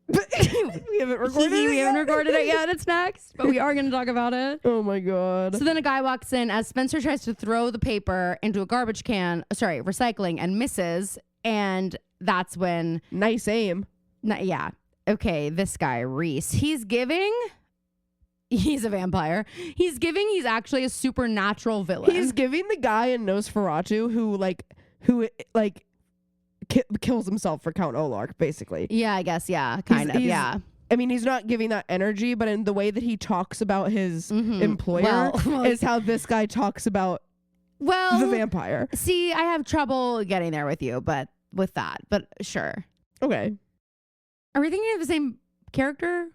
B: we haven't recorded it.
A: We haven't recorded it yet. It's next. But we are going to talk about it.
B: Oh, my God.
A: So then a guy walks in as Spencer tries to throw the paper into a garbage can. Sorry, recycling, and misses. And that's when...
B: Nice aim.
A: Yeah. Okay, this guy, Reese, he's a vampire. He's actually a supernatural villain.
B: He's giving the guy in Nosferatu who kills himself for Count Olark, basically.
A: Yeah, I guess, yeah. Kind of, yeah.
B: I mean, he's not giving that energy, but in the way that he talks about his employer is how this guy talks about the vampire.
A: See, I have trouble getting there with you, but sure.
B: Okay.
A: Are we thinking of the same character?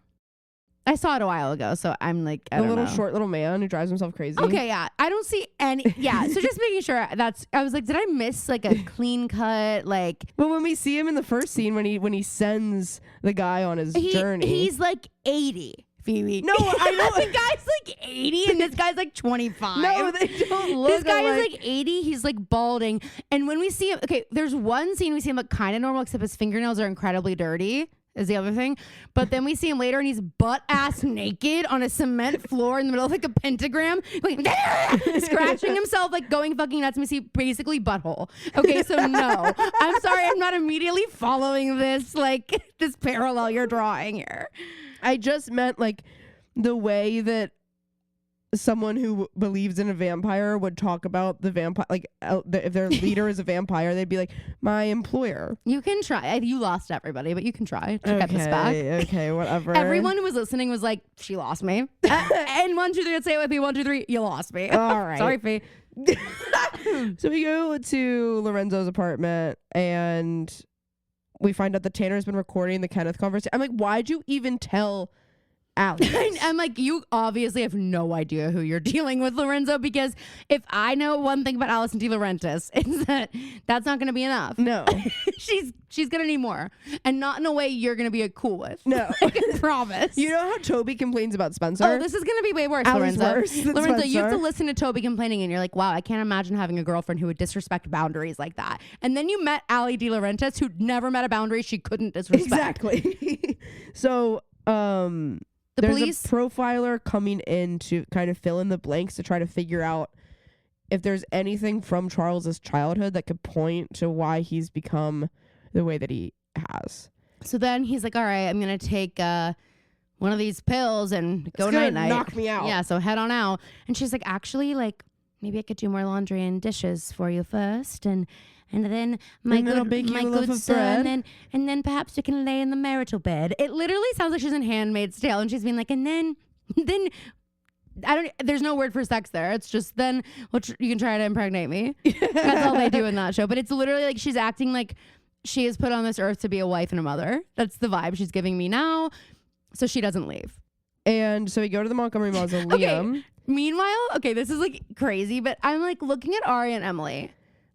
A: I saw it a while ago, so I'm like, I don't know.
B: Short little man who drives himself crazy.
A: Okay, yeah. I don't see any. Yeah, so just making sure I was like, did I miss like a clean cut? Like,
B: well, when we see him in the first scene, when he sends the guy on his journey,
A: he's like 80. Phoebe.
B: No, I know.
A: The guy's like 80 and this guy's like 25.
B: No, they don't look
A: This guy
B: alike.
A: is like 80. He's like balding. And when we see him, okay, there's one scene we see him look kind of normal, except his fingernails are incredibly dirty, is the other thing. But then we see him later and he's butt-ass naked on a cement floor in the middle of like a pentagram, like scratching himself, like going fucking nuts. And we see basically butthole. Okay, so no. I'm sorry, I'm not immediately following this parallel you're drawing here.
B: I just meant like the way that someone who believes in a vampire would talk about the vampire, like if their leader is a vampire, they'd be like, my employer.
A: You can try. You lost everybody, but you can try to get this back.
B: Okay, whatever.
A: Everyone who was listening was like, she lost me. And 1, 2, 3, let's say it with me. 1, 2, 3, you lost me.
B: All right.
A: Sorry, Fee.
B: So we go to Lorenzo's apartment and we find out that Tanner's been recording the Kenneth conversation. I'm like, why'd you even tell Allie.
A: I'm like, you obviously have no idea who you're dealing with, Lorenzo, because if I know one thing about Allison De Laurentiis, it's that that's not going to be enough.
B: No.
A: she's going to need more, and not in a way you're going to be cool with.
B: No.
A: I can promise.
B: You know how Toby complains about Spencer?
A: Oh, this is going to be way worse,
B: Allie's
A: Lorenzo.
B: worse than
A: Lorenzo, you have to
B: Spencer.
A: listen to Toby complaining, and you're like, wow, I can't imagine having a girlfriend who would disrespect boundaries like that. And then you met Allie De Laurentiis, who never met a boundary she couldn't disrespect.
B: Exactly. So, there's
A: police?
B: a profiler coming in to kind of fill in the blanks to try to figure out if there's anything from Charles's childhood that could point to why he's become the way that he has.
A: So then he's like, all right, I'm going to take one of these pills and go night-night.
B: Knock me out.
A: Yeah, so head on out. And she's like, actually, like, maybe I could do more laundry and dishes for you first. And then my
B: And then I'll bake you a loaf
A: good
B: of
A: son,
B: bread.
A: and then perhaps we can lay in the marital bed. It literally sounds like she's in Handmaid's Tale, and she's being like, and then there's no word for sex there. It's just then you can try to impregnate me. That's all they do in that show. But it's literally like she's acting like she is put on this earth to be a wife and a mother. That's the vibe she's giving me now. So she doesn't leave.
B: And so we go to the Montgomery Mausoleum.
A: Okay. Meanwhile, okay, this is like crazy, but I'm like looking at Aria and Emily.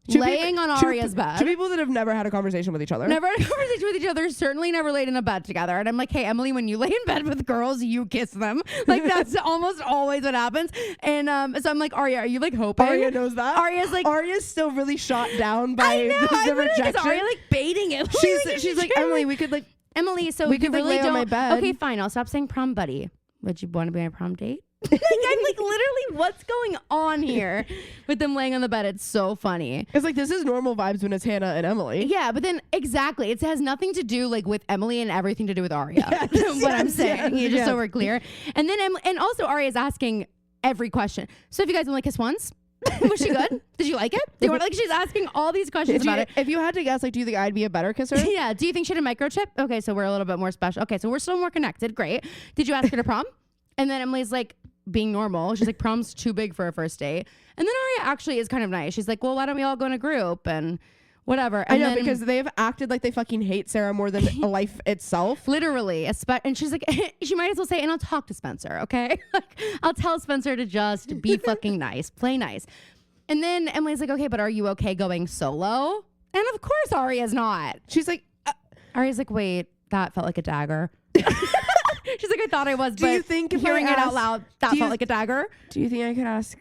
A: Laying on Aria's bed.
B: Two people that have never had a conversation with each other.
A: Never had a conversation with each other, certainly never laid in a bed together. And I'm like, hey, Emily, when you lay in bed with girls, you kiss them. Like, that's almost always what happens. And so I'm like, Aria, are you like hoping?
B: Aria knows that.
A: Aria's like,
B: Aria's still really shot down by
A: I know,
B: the rejection.
A: Is Aria like baiting it?
B: She's like, Emily, we could like,
A: Emily, so
B: we
A: you
B: could like
A: really
B: lay
A: don't.
B: on my bed.
A: Okay, fine. I'll stop saying prom buddy. Would you want to be on a prom date? Like, I'm like, literally, what's going on here with them laying on the bed? It's so funny.
B: It's like, this is normal vibes when it's Hanna and Emily.
A: Yeah, but then exactly, it has nothing to do like with Emily and everything to do with Aria. What I'm saying, just so we're clear. And then and also Aria is asking every question. So if you guys only kiss once, was she good? Did you like it? Do you want like she's asking all these questions about it?
B: If you had to guess, like, do you think I'd be a better kisser?
A: Yeah. Do you think she had a microchip? Okay, so we're a little bit more special. Okay, so we're still more connected. Great. Did you ask her to prom? And then Emily's like, being normal. She's like, prom's too big for a first date. And then Aria actually is kind of nice. She's like, well, why don't we all go in a group and whatever. And
B: I know,
A: then,
B: because they've acted like they fucking hate Sarah more than life itself.
A: literally, and she's like, she might as well say, and I'll talk to Spencer, okay? Like, I'll tell Spencer to just be fucking nice, play nice. And then Emily's like, okay, but are you okay going solo? And of course Aria's not.
B: She's like,
A: Aria's like, wait, that felt like a dagger. She's like, I thought I was,
B: do
A: but
B: you think if
A: hearing
B: I
A: it out
B: asked-
A: loud, that felt like a dagger.
B: do you think I could ask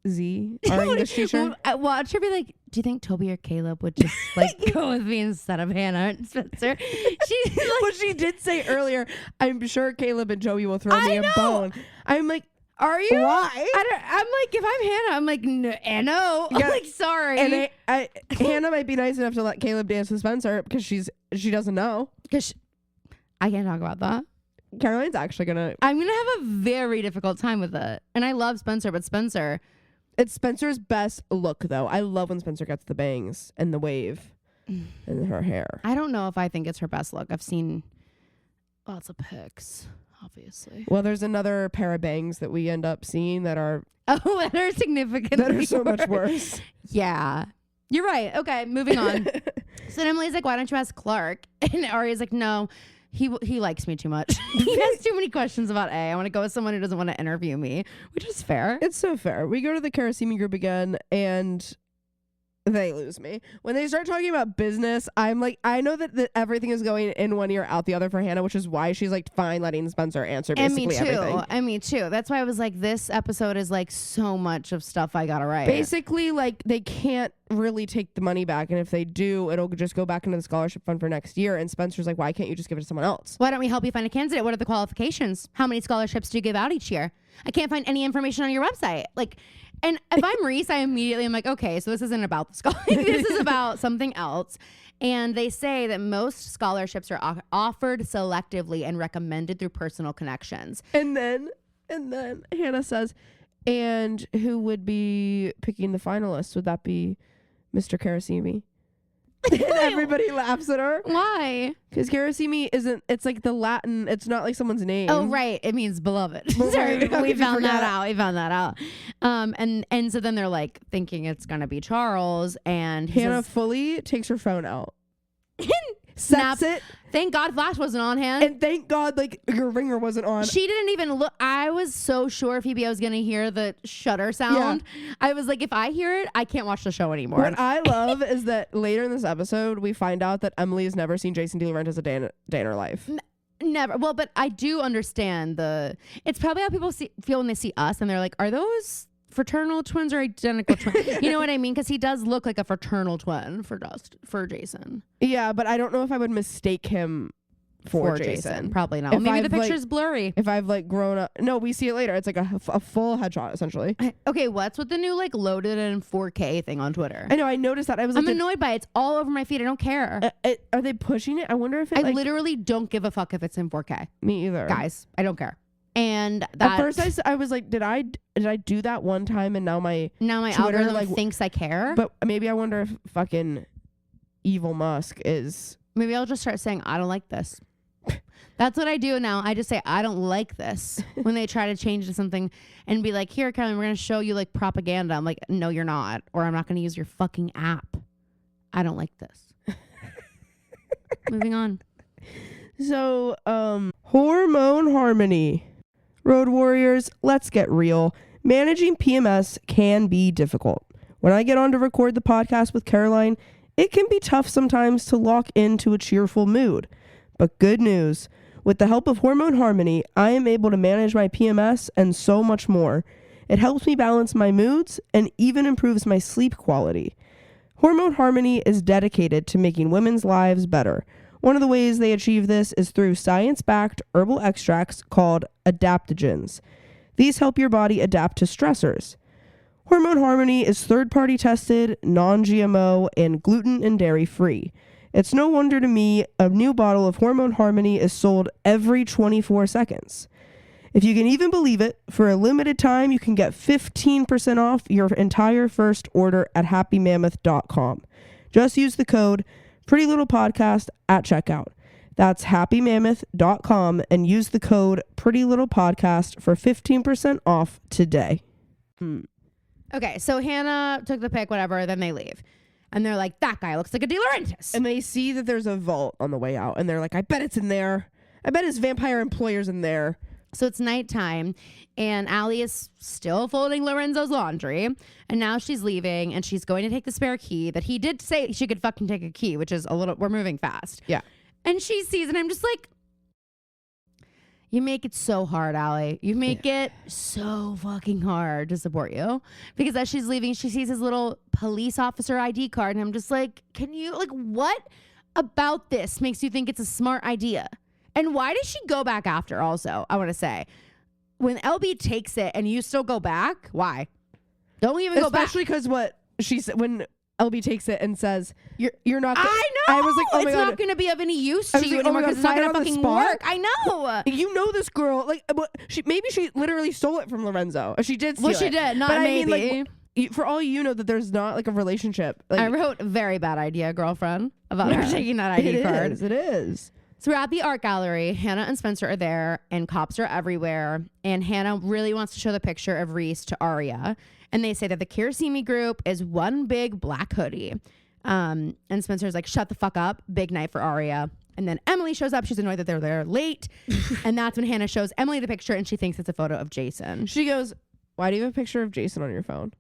B: Z, our English teacher?
A: Watch her be like, do you think Toby or Caleb would just like go with me instead of Hanna and Spencer? She's like,
B: But she did say earlier, I'm sure Caleb and Joey will throw me a bone. I'm like,
A: are you?
B: why?
A: I'm like, if I'm Hanna, I'm like, no.
B: Yeah.
A: I'm like, sorry.
B: And Hanna might be nice enough to let Caleb dance with Spencer because she doesn't know.
A: Because I can't talk about that.
B: Caroline's actually gonna.
A: I'm going to have a very difficult time with it. And I love Spencer, but Spencer.
B: It's Spencer's best look, though. I love when Spencer gets the bangs and the wave in her hair.
A: I don't know if I think it's her best look. I've seen lots of pics, obviously.
B: Well, there's another pair of bangs that we end up seeing that are
A: that are significantly
B: so much
A: worse.
B: worse.
A: Yeah. You're right. Okay, moving on. So Emily's like, why don't you ask Clark? And Aria's like, no, he likes me too much. He has too many questions about A. I want to go with someone who doesn't want to interview me, which is fair.
B: It's so fair. We go to the Karasimi group again, and they lose me. When they start talking about business, I'm like, I know that everything is going in one ear, out the other for Hanna, which is why she's like fine letting Spencer answer basically everything.
A: And me too. That's why I was like, this episode is like so much of stuff I gotta write.
B: Basically, like, they can't really take the money back, and if they do, it'll just go back into the scholarship fund for next year. And Spencer's like, why can't you just give it to someone else?
A: Why don't we help you find a candidate? What are the qualifications? How many scholarships do you give out each year? I can't find any information on your website. Like, and if I'm Reese, I immediately am like, okay, so this isn't about the scholarship. This is about something else. And they say that most scholarships are offered selectively and recommended through personal connections.
B: And then Hanna says, and who would be picking the finalists? Would that be Mr. Karasimi? And everybody laughs at her.
A: Why?
B: Because Karasimi isn't, it's like the Latin, it's not like someone's name.
A: Oh, right. It means beloved.
B: Well,
A: Sorry,
B: right. How
A: we
B: could you
A: found that
B: forget?
A: out. We found that out. And so then they're like thinking it's going to be Charles. And he
B: Hanna
A: says,
B: fully takes her phone out. sets it.
A: Thank God Flash wasn't on hand.
B: And thank God, like, your ringer wasn't on.
A: She didn't even look. I was so sure Phoebe I was going to hear the shutter sound. Yeah. I was like, if I hear it, I can't watch the show anymore.
B: What I love is that later in this episode, we find out that Emily has never seen Jason De Laurentiis a day in her life.
A: Never. Well, but I do understand it's probably how people feel when they see us and they're like, are those fraternal twins or identical twins? You know what I mean? Because he does look like a fraternal twin for Jason.
B: Yeah, but I don't know if I would mistake him for Jason.
A: Probably not. Well, maybe the picture's blurry.
B: If I've like grown up. No, we see it later. It's like a full headshot essentially.
A: Okay, what's with the new like loaded in 4K thing on Twitter?
B: I know. I noticed that. I'm
A: annoyed by it. It's all over my feed. I don't care.
B: Are they pushing it? I wonder if
A: I literally don't give a fuck if it's in 4K.
B: Me either.
A: Guys, I don't care. And
B: at first I was like, did I do that one time and now my
A: Twitter, algorithm like thinks I care?
B: But maybe I wonder if fucking evil Musk is.
A: Maybe I'll just start saying I don't like this. That's what I do now. I just say I don't like this when they try to change to something and be like, here, Caroline, we're gonna show you like propaganda. I'm like, no, you're not, or I'm not gonna use your fucking app. I don't like this. Moving on.
B: So, hormone harmony. Road warriors, let's get real. Managing PMS can be difficult. When I get on to record the podcast with Caroline, it can be tough sometimes to lock into a cheerful mood. But good news, with the help of Hormone Harmony, I am able to manage my PMS and so much more. It helps me balance my moods and even improves my sleep quality. Hormone Harmony is dedicated to making women's lives better. One of the ways they achieve this is through science-backed herbal extracts called adaptogens. These help your body adapt to stressors. Hormone Harmony is third-party tested, non-GMO, and gluten and dairy-free. It's no wonder to me a new bottle of Hormone Harmony is sold every 24 seconds. If you can even believe it, for a limited time, you can get 15% off your entire first order at happymammoth.com. Just use the code PrettyLittlePodcast at checkout. That's happymammoth.com and use the code PrettyLittlePodcast for 15% off today.
A: Okay, so Hanna took the pic, whatever, then they leave. And they're like, that guy looks like a De Laurentiis.
B: And they see that there's a vault on the way out. And they're like, I bet it's in there. I bet his vampire employer's in there.
A: So it's nighttime. And Allie is still folding Lorenzo's laundry. And now she's leaving. And she's going to take the spare key that he did say she could fucking take a key, which is we're moving fast.
B: Yeah.
A: And she sees, and I'm just like, you make it so hard, Allie. You make it so fucking hard to support you. Because as she's leaving, she sees his little police officer ID card. And I'm just like, what about this makes you think it's a smart idea? And why did she go back after also, I want to say? When LB takes it and you still go back, why? Don't even go back.
B: Especially because what she said, when LB takes it and says, you're not.
A: I know.
B: I was like, oh my
A: God. It's not going to be of any use to you anymore because it's not going to fucking work. I know.
B: You know this girl. Like, maybe she literally stole it from Lorenzo. She did steal it.
A: Well, she did. Not
B: but
A: maybe.
B: I mean, like, for all you know that there's not like a relationship. Like,
A: I wrote a very bad idea, girlfriend, about her taking that ID card.
B: It is.
A: So we're at the art gallery. Hanna and Spencer are there, and cops are everywhere. And Hanna really wants to show the picture of Reese to Aria. And they say that the Kirasimi group is one big black hoodie. And Spencer's like, shut the fuck up. Big night for Aria. And then Emily shows up. She's annoyed that they're there late. And that's when Hanna shows Emily the picture, and she thinks it's a photo of Jason.
B: She goes, why do you have a picture of Jason on your phone?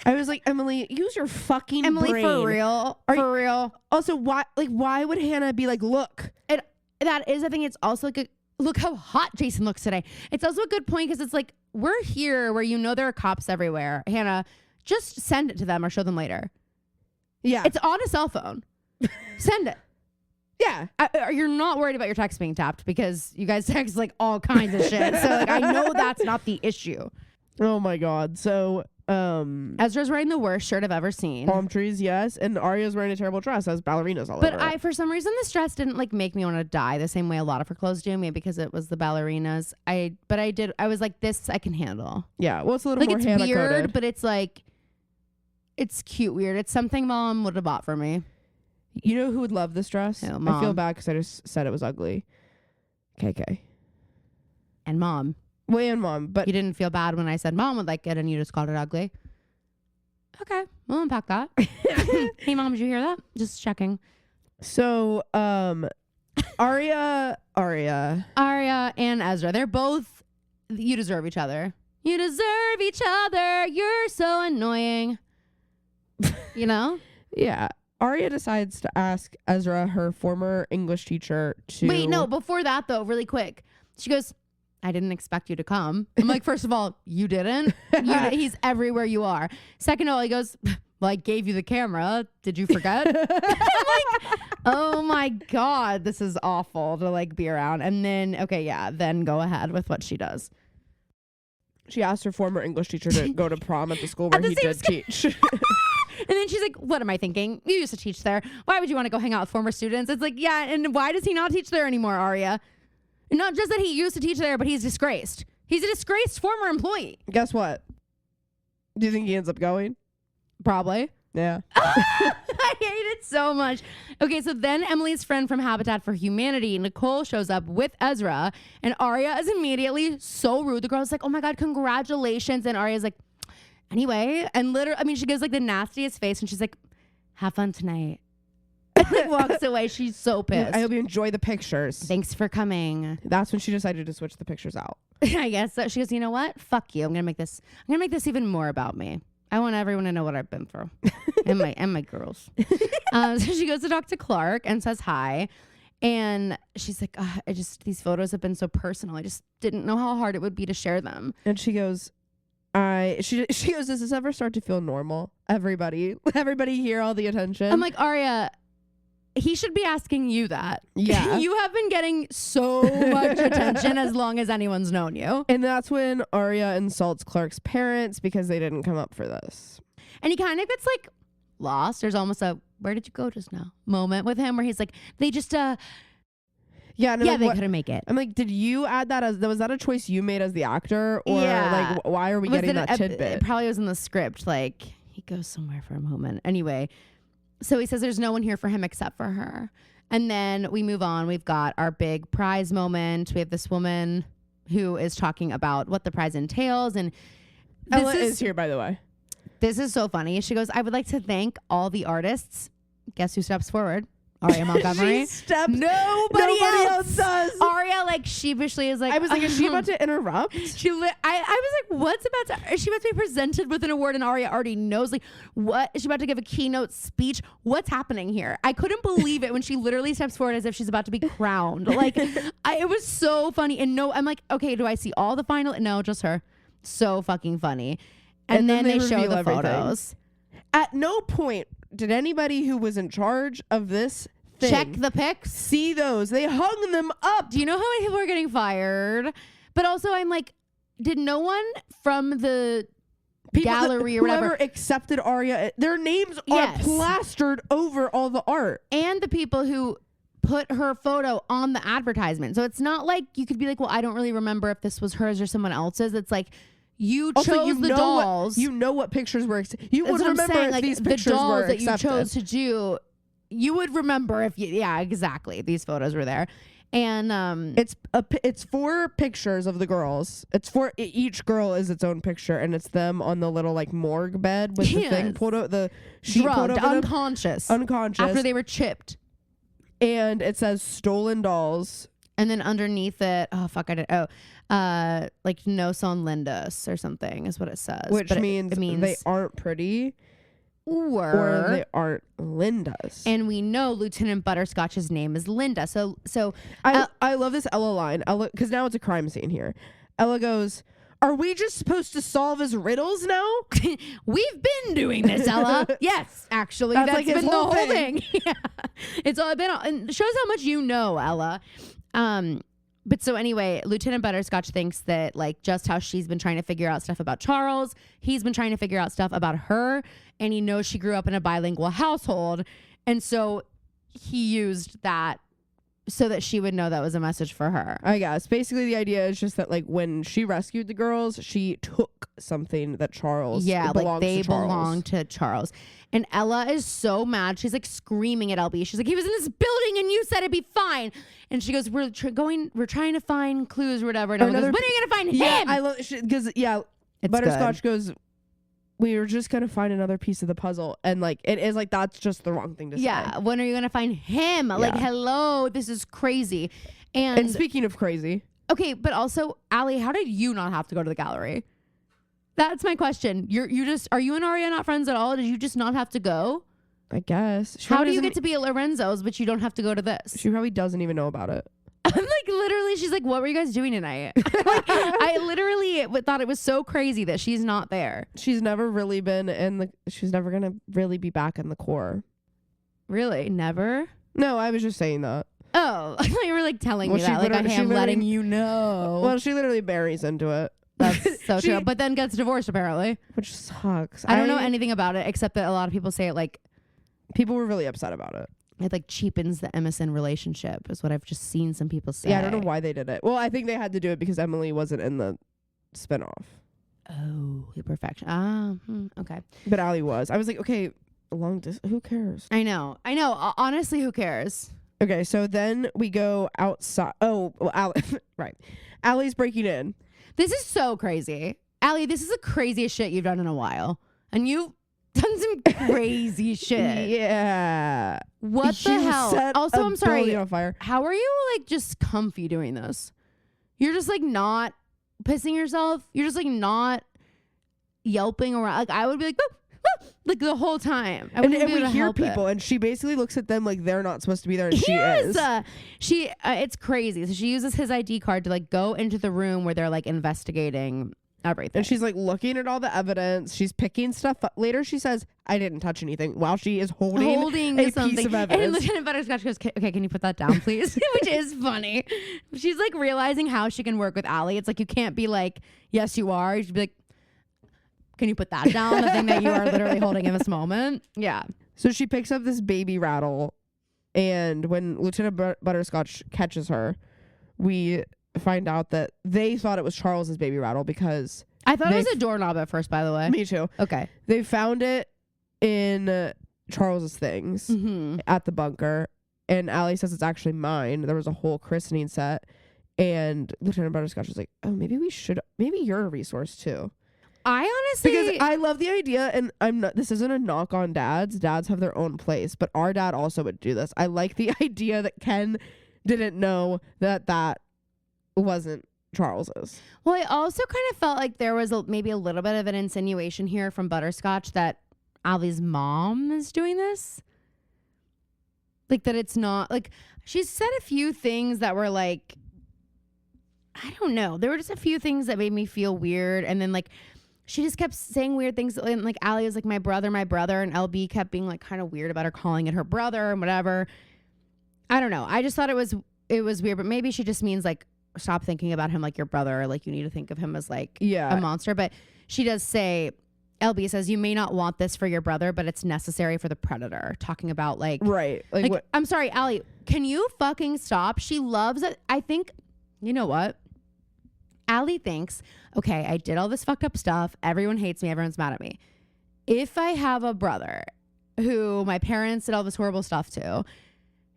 B: I was like, Emily, use your fucking
A: Emily,
B: brain.
A: for real. For real.
B: Also, why would Hanna be like, look?
A: That is, I think it's also like look how hot Jason looks today. It's also a good point because it's like, we're here where you know there are cops everywhere. Hanna, just send it to them or show them later.
B: Yeah.
A: It's on a cell phone. Send it.
B: Yeah.
A: You're not worried about your text being tapped because you guys text like all kinds of shit. So like, I know that's not the issue.
B: Oh my God. So
A: Ezra's wearing the worst shirt I've ever seen.
B: Palm trees, yes. And Aria's wearing a terrible dress. Has ballerinas all over it.
A: But for some reason, this dress didn't like make me want to die the same way a lot of her clothes do. Maybe because it was the ballerinas. I was like, this I can handle.
B: Yeah. Well, it's a little more
A: it's
B: Hanna
A: weird,
B: coded.
A: but it's like, it's cute weird. It's something Mom would have bought for me.
B: You know who would love this dress?
A: Oh, Mom.
B: I feel bad because I just said it was ugly. KK.
A: And Mom.
B: Way and Mom. But
A: you didn't feel bad when I said Mom would like it and you just called it ugly. Okay, we'll unpack that. Hey, Mom, did you hear that? Just checking.
B: So, Aria.
A: Aria and Ezra, they're both, you deserve each other. You deserve each other. You're so annoying. You know?
B: Yeah. Aria decides to ask Ezra, her former English teacher, to...
A: Wait, no, before that, though, really quick. She goes, I didn't expect you to come. I'm like, first of all, you didn't. He's everywhere you are. Second of all, he goes, well, I gave you the camera. Did you forget? I'm like, oh my God, this is awful to like be around. And then, okay, yeah, then go ahead with what she does.
B: She asked her former English teacher to go to prom at the school where he did teach.
A: And then she's like, what am I thinking? You used to teach there. Why would you want to go hang out with former students? It's like, yeah, and why does he not teach there anymore, Aria? And not just that he used to teach there, but he's disgraced. He's a disgraced former employee.
B: Guess what? Do you think he ends up going?
A: Probably.
B: Yeah.
A: I hate it so much. Okay, so then Emily's friend from Habitat for Humanity, Nicole, shows up with Ezra, and Aria is immediately so rude. The girl's like, oh my God, congratulations. And Aria's like, anyway. And literally, I mean, she gives like the nastiest face, and she's like, have fun tonight. And like walks away. She's so pissed.
B: I hope you enjoy the pictures.
A: Thanks for coming.
B: That's when she decided to switch the pictures out.
A: I guess so. She goes, you know what? Fuck you. I'm gonna make this even more about me. I want everyone to know what I've been through. and my girls. So she goes to talk to Clark and says hi. And she's like, these photos have been so personal. I just didn't know how hard it would be to share them.
B: And she goes, she goes, does this ever start to feel normal? Everybody hear all the attention.
A: I'm like, Aria, he should be asking you that.
B: Yeah.
A: You have been getting so much attention as long as anyone's known you.
B: And that's when Aria insults Clark's parents because they didn't come up for this.
A: And he kind of gets like lost. There's almost a, where did you go just now moment with him where he's like, they just,
B: yeah,
A: like, they couldn't make it.
B: I'm like, did you add that was that a choice you made as the actor? Or like, why are we getting that tidbit?
A: It probably was in the script. Like, he goes somewhere for a moment. Anyway. So he says there's no one here for him except for her. And then we move on. We've got our big prize moment. We have this woman who is talking about what the prize entails. And
B: Ella is here, by the way.
A: This is so funny. She goes, I would like to thank all the artists. Guess who steps forward? Aria Montgomery. Nobody else does. Aria like sheepishly is like,
B: I was like, is she about to interrupt?
A: I was like, what's about to, is she about to be presented with an award and Aria already knows? Like, what? Is she about to give a keynote speech? What's happening here? I couldn't believe it when she literally steps forward as if she's about to be crowned. Like, it was so funny. And no, I'm like, okay, do I see all the final? No, just her. So fucking funny. And then they show the photos.
B: At no point did anybody who was in charge of this thing
A: check the pics,
B: see those. They hung them up.
A: Do you know how many people are getting fired? But also, I'm like, did no one from the gallery or whatever
B: accepted Aria? Their names are plastered over all the art,
A: and the people who put her photo on the advertisement. So it's not like you could be like, well, I don't really remember if this was hers or someone else's. It's like, you chose the dolls.
B: You know what pictures were. You would remember if these pictures
A: the dolls
B: were
A: that you chose to do. You would remember if you. Yeah, exactly. These photos were there, and
B: it's 4 pictures of the girls. It's for each girl is its own picture, and it's them on the little like morgue bed with the thing pulled out, the sheet pulled over
A: unconscious after they were chipped,
B: and it says stolen dolls.
A: And then underneath it, oh fuck, I did. Oh, like no son Lindas or something is what it says.
B: Which means they aren't pretty, or they aren't Lindas.
A: And we know Lieutenant Butterscotch's name is Linda. So
B: I love this Ella line. Ella, because now it's a crime scene here. Ella goes, "Are we just supposed to solve his riddles now?"
A: We've been doing this, Ella. Yes, actually, that's like been the whole thing. Yeah, it's all been. And shows how much you know, Ella. But so anyway, Lieutenant Butterscotch thinks that like just how she's been trying to figure out stuff about Charles, he's been trying to figure out stuff about her, and he knows she grew up in a bilingual household, and so he used that so that she would know that was a message for her.
B: I guess basically the idea is just that like when she rescued the girls, she took something that Charles
A: belong to Charles. And Ella is so mad. She's like screaming at LB. She's like, he was in this building and you said it'd be fine. And she goes, we're trying to find clues or whatever. And Ella goes, when are you gonna find him?
B: I love because Butterscotch goes, we were just gonna find another piece of the puzzle, and like it is like that's just the wrong thing to say.
A: Yeah, when are you gonna find him? Like, hello, this is crazy.
B: And speaking of crazy,
A: okay, but also, Allie, how did you not have to go to the gallery? That's my question. Are you and Aria not friends at all? Did you just not have to go?
B: I guess.
A: How do you get to be at Lorenzo's, but you don't have to go to this?
B: She probably doesn't even know about it.
A: I'm like, literally, she's like, what were you guys doing tonight? Like, I literally thought it was so crazy that she's not there.
B: She's never really been she's never going to really be back in the core.
A: Really? Never?
B: No, I was just saying that.
A: Oh, I thought you were like telling me that. Like, I am letting you know.
B: Well, she literally buries into it.
A: That's so true. But then gets divorced, apparently.
B: Which sucks.
A: I don't know anything about it, except that a lot of people say it like...
B: People were really upset about it.
A: It like cheapens the MSN relationship is what I've just seen some people say.
B: Yeah, I don't know why they did it. Well, I think they had to do it because Emily wasn't in the spinoff.
A: Oh, the perfection. Okay.
B: But Allie was. I was like, okay, who cares?
A: I know. Honestly, who cares?
B: Okay, so then we go outside. Oh, well, Allie, right. Allie's breaking in.
A: This is so crazy. Allie, this is the craziest shit you've done in a while. And you've done some crazy shit.
B: Yeah.
A: What the hell? Also, I'm sorry.
B: On fire.
A: How are you like just comfy doing this? You're just like not pissing yourself. You're just like not yelping around. Like I would be like, whoop, whoop, like the whole time.
B: And we hear people, and she basically looks at them like they're not supposed to be there, and she is.
A: It's crazy. So she uses his ID card to like go into the room where they're like investigating everything.
B: And she's like looking at all the evidence. She's picking stuff up. Later she says, I didn't touch anything, while she is holding a
A: something.
B: piece of evidence.
A: And Lieutenant Butterscotch goes, okay, can you put that down, please? Which is funny. She's like realizing how she can work with Allie. It's like, you can't be like, yes, you are. You should be like, can you put that down? The thing that you are literally holding in this moment. Yeah.
B: So she picks up this baby rattle. And when Lieutenant Butterscotch catches her, we find out that they thought it was Charles's baby rattle because
A: I thought it was a doorknob at first, by the way.
B: Me too.
A: Okay.
B: They found it in Charles's things at the bunker, and Allie says it's actually mine. There was a whole christening set, and Lieutenant Butterscotch was like, oh, maybe you're a resource too.
A: I honestly,
B: because I love the idea, and this isn't a knock on dads. Dads have their own place, but our dad also would do this. I like the idea that Ken didn't know that wasn't Charles's.
A: Well, I also kind of felt like there was maybe a little bit of an insinuation here from Butterscotch that Allie's mom is doing this. Like that it's not, like she said a few things that were like, I don't know. There were just a few things that made me feel weird. And then like, she just kept saying weird things. And like Allie was like, my brother. And LB kept being like kind of weird about her calling it her brother and whatever. I don't know. I just thought it was weird, but maybe she just means like, stop thinking about him like your brother, or like you need to think of him as like a monster. But she does say, LB says, you may not want this for your brother, but it's necessary for the predator. Talking about like,
B: right. Like what?
A: I'm sorry, Allie, can you fucking stop? She loves it. I think, you know what? Allie thinks, okay, I did all this fucked up stuff. Everyone hates me. Everyone's mad at me. If I have a brother who my parents did all this horrible stuff to,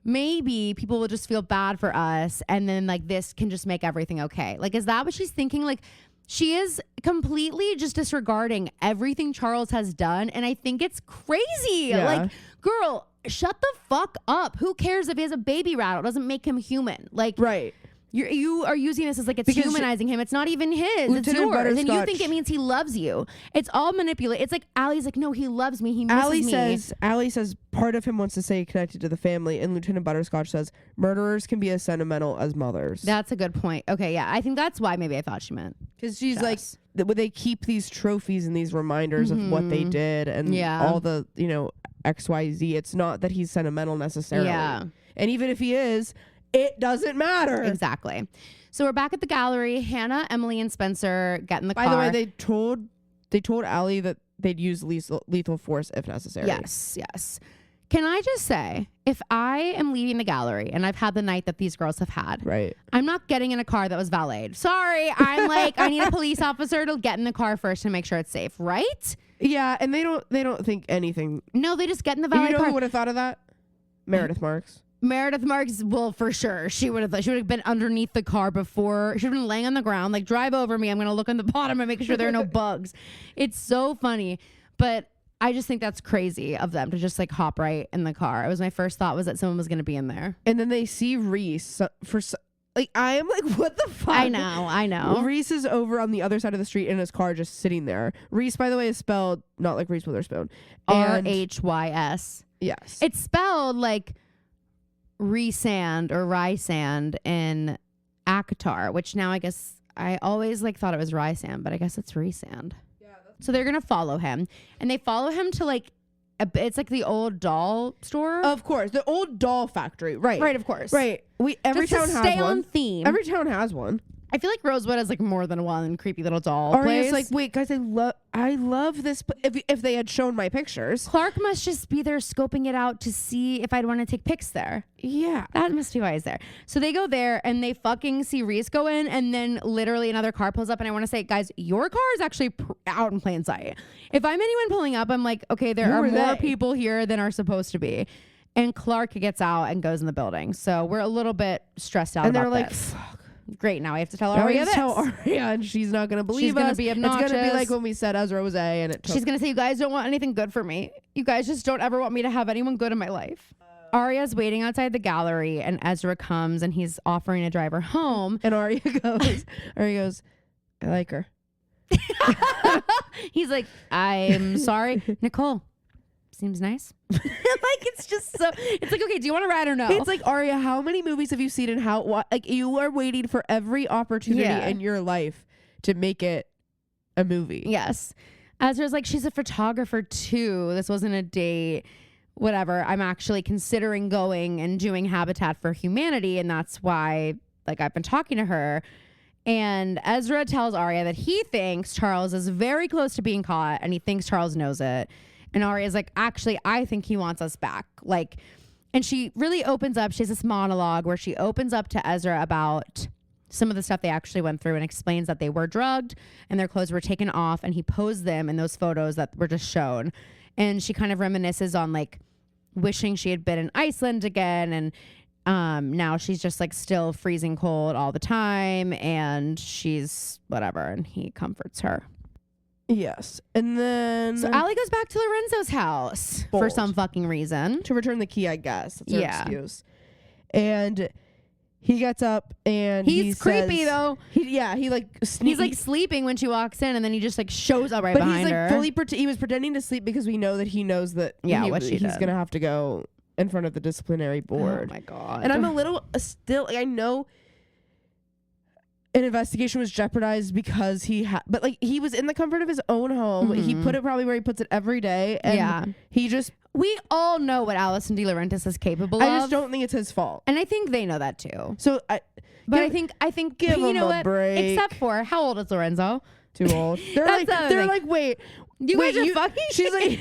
A: maybe people will just feel bad for us, and then like this can just make everything okay. Like, is that what she's thinking? Like, she is completely just disregarding everything Charles has done, and I think it's crazy.
B: Yeah.
A: Like, girl, shut the fuck up. Who cares if he has a baby rattle? It doesn't make him human. Like,
B: right.
A: You are using this as like it's humanizing him. It's not even his. It's yours. And you think it means he loves you. It's all manipulated. It's like Allie's like, no, he loves me. He misses me.
B: Allie says part of him wants to stay connected to the family, and Lieutenant Butterscotch says murderers can be as sentimental as mothers.
A: That's a good point. Okay, yeah. I think that's why maybe I thought she meant.
B: Because she's like, they keep these trophies and these reminders of what they did and all the, XYZ. It's not that he's sentimental necessarily. Yeah. And even if he is, it doesn't matter.
A: Exactly. So we're back at the gallery. Hanna, Emily, and Spencer get in the car.
B: By the way, they told Allie that they'd use lethal force if necessary.
A: Yes. Can I just say, if I am leaving the gallery and I've had the night that these girls have had,
B: right,
A: I'm not getting in a car that was valeted. Sorry, I'm like, I need a police officer to get in the car first to make sure it's safe, right?
B: Yeah, and they don't think anything.
A: No, they just get in the valet car.
B: Who would have thought of that? Meredith Marks.
A: Meredith Marks, well, for sure. She would have been underneath the car before. She would have been laying on the ground, like, drive over me. I'm going to look on the bottom and make sure there are no bugs. It's so funny. But I just think that's crazy of them to just, like, hop right in the car. It was my first thought was that someone was going to be in there.
B: And then they see Reese like, I am like, what the fuck?
A: I know.
B: Reese is over on the other side of the street in his car just sitting there. Reese, by the way, is spelled not like Reese Witherspoon.
A: RHYS.
B: Yes.
A: It's spelled like Rysand or Rysand in Akatar, which now I guess I always like thought it was Rysand, but I guess it's Rysand. Yeah, so they're gonna follow him, and they follow him to like it's like the old doll store.
B: Of course, the old doll factory. Right.
A: Right. Of course.
B: Right. Every
A: Just
B: town
A: to
B: has
A: stay
B: one.
A: on theme.
B: Every town has one.
A: I feel like Rosewood has like more than one creepy little doll
B: Aria's
A: place.
B: like, wait, guys, I love this. If they had shown my pictures,
A: Clark must just be there scoping it out to see if I'd want to take pics there.
B: Yeah,
A: that must be why he's there. So they go there and they fucking see Reese go in, and then literally another car pulls up. And I want to say, guys, your car is actually out in plain sight. If I'm anyone pulling up, I'm like, okay, there are more people here than are supposed to be. And Clark gets out and goes in the building. So we're a little bit stressed out. And
B: they're
A: about
B: like,
A: this.
B: fuck.
A: Great, now I have to tell Aria this.
B: Tell Aria, and she's not gonna believe
A: she's gonna
B: us.
A: be obnoxious.
B: It's gonna be like when we said Ezra was A, and
A: she's gonna say, you guys don't want anything good for me. You guys just don't ever want me to have anyone good in my life. Aria's waiting outside the gallery, and Ezra comes, and he's offering to drive her home.
B: And Aria goes, I like her.
A: He's like, I'm sorry, Nicole. Seems nice. Like, it's just so, it's like, okay, do you want to ride or no?
B: It's like, Aria, how many movies have you seen, and like, you are waiting for every opportunity in your life to make it a movie.
A: Yes. Ezra's like, she's a photographer too. This wasn't a date. Whatever. I'm actually considering going and doing Habitat for Humanity, and that's why, like, I've been talking to her. And Ezra tells Aria that he thinks Charles is very close to being caught, and he thinks Charles knows it. And Aria's like, actually, I think he wants us back. Like, and she really opens up. She has this monologue where she opens up to Ezra about some of the stuff they actually went through and explains that they were drugged and their clothes were taken off, and he posed them in those photos that were just shown. And she kind of reminisces on like wishing she had been in Iceland again. And now she's just like still freezing cold all the time, and she's whatever. And he comforts her.
B: Yes. And then
A: So Allie goes back to Lorenzo's house for some fucking reason.
B: To return the key, I guess. That's her excuse. And he gets up and
A: he's creepy though.
B: He like
A: he's like sleeping when she walks in, and then he just like shows up right behind her.
B: But he's like he was pretending to sleep because we know that he knows that he's gonna have to go in front of the disciplinary board.
A: Oh my god.
B: And I'm a little still I know an investigation was jeopardized because but like he was in the comfort of his own home. Mm-hmm. He put it probably where he puts it every day. And
A: we all know what Alison DeLaurentis is capable of.
B: I just don't think it's his fault.
A: And I think they know that too.
B: So
A: I think
B: give him a break.
A: Except for, how old is Lorenzo?
B: Too old. They're like, wait,
A: you guys are fucking?
B: She's like,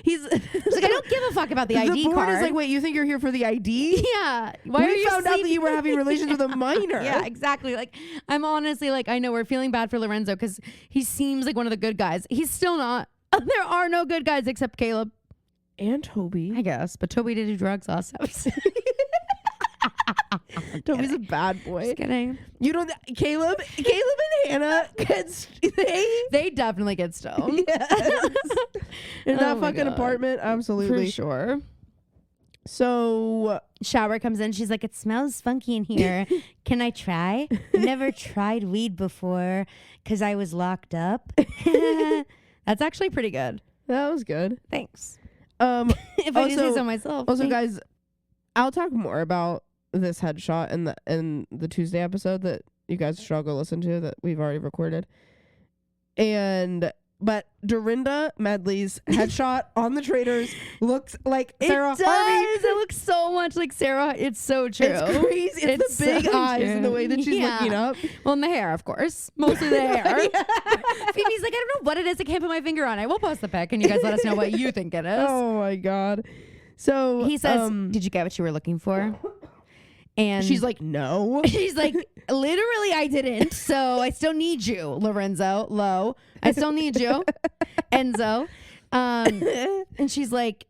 B: she's like,
A: I don't give a fuck about the ID
B: card. The board is
A: card.
B: like, wait, you think you're here for the ID?
A: Yeah.
B: We found out that you were having relations with a minor.
A: Yeah, exactly. Like, I'm honestly like, I know we're feeling bad for Lorenzo because he seems like one of the good guys. He's still not. There are no good guys except Caleb.
B: And Toby.
A: I guess. But Toby did do drugs last episode.
B: Toby's a bad boy.
A: Just kidding.
B: You don't. Caleb and Hanna
A: they definitely get stoned.
B: Yes. In that fucking apartment, absolutely.
A: For sure.
B: So
A: shower comes in. She's like, it smells funky in here. Can I try? Never tried weed before because I was locked up. That's actually pretty good.
B: That was good.
A: Thanks.
B: If
A: I do say so myself.
B: Also, guys, I'll talk more about this headshot in the Tuesday episode that you guys should go listen to that we've already recorded. But Dorinda Medley's headshot on the Traders looks like Sarah Harvey.
A: It looks so much like Sarah. It's so true.
B: It's crazy. It's the big eyes and the way that she's looking up.
A: Well, and the hair, of course. Mostly the hair. Phoebe's like, I don't know what it is. I can't put my finger on it. We'll post the pic and you guys let us know what you think it is.
B: Oh my God. So
A: he says, did you get what you were looking for? And
B: she's like, no.
A: She's like, literally, I didn't. So I still need you, Lorenzo. Lo, I still need you, Enzo. And she's like,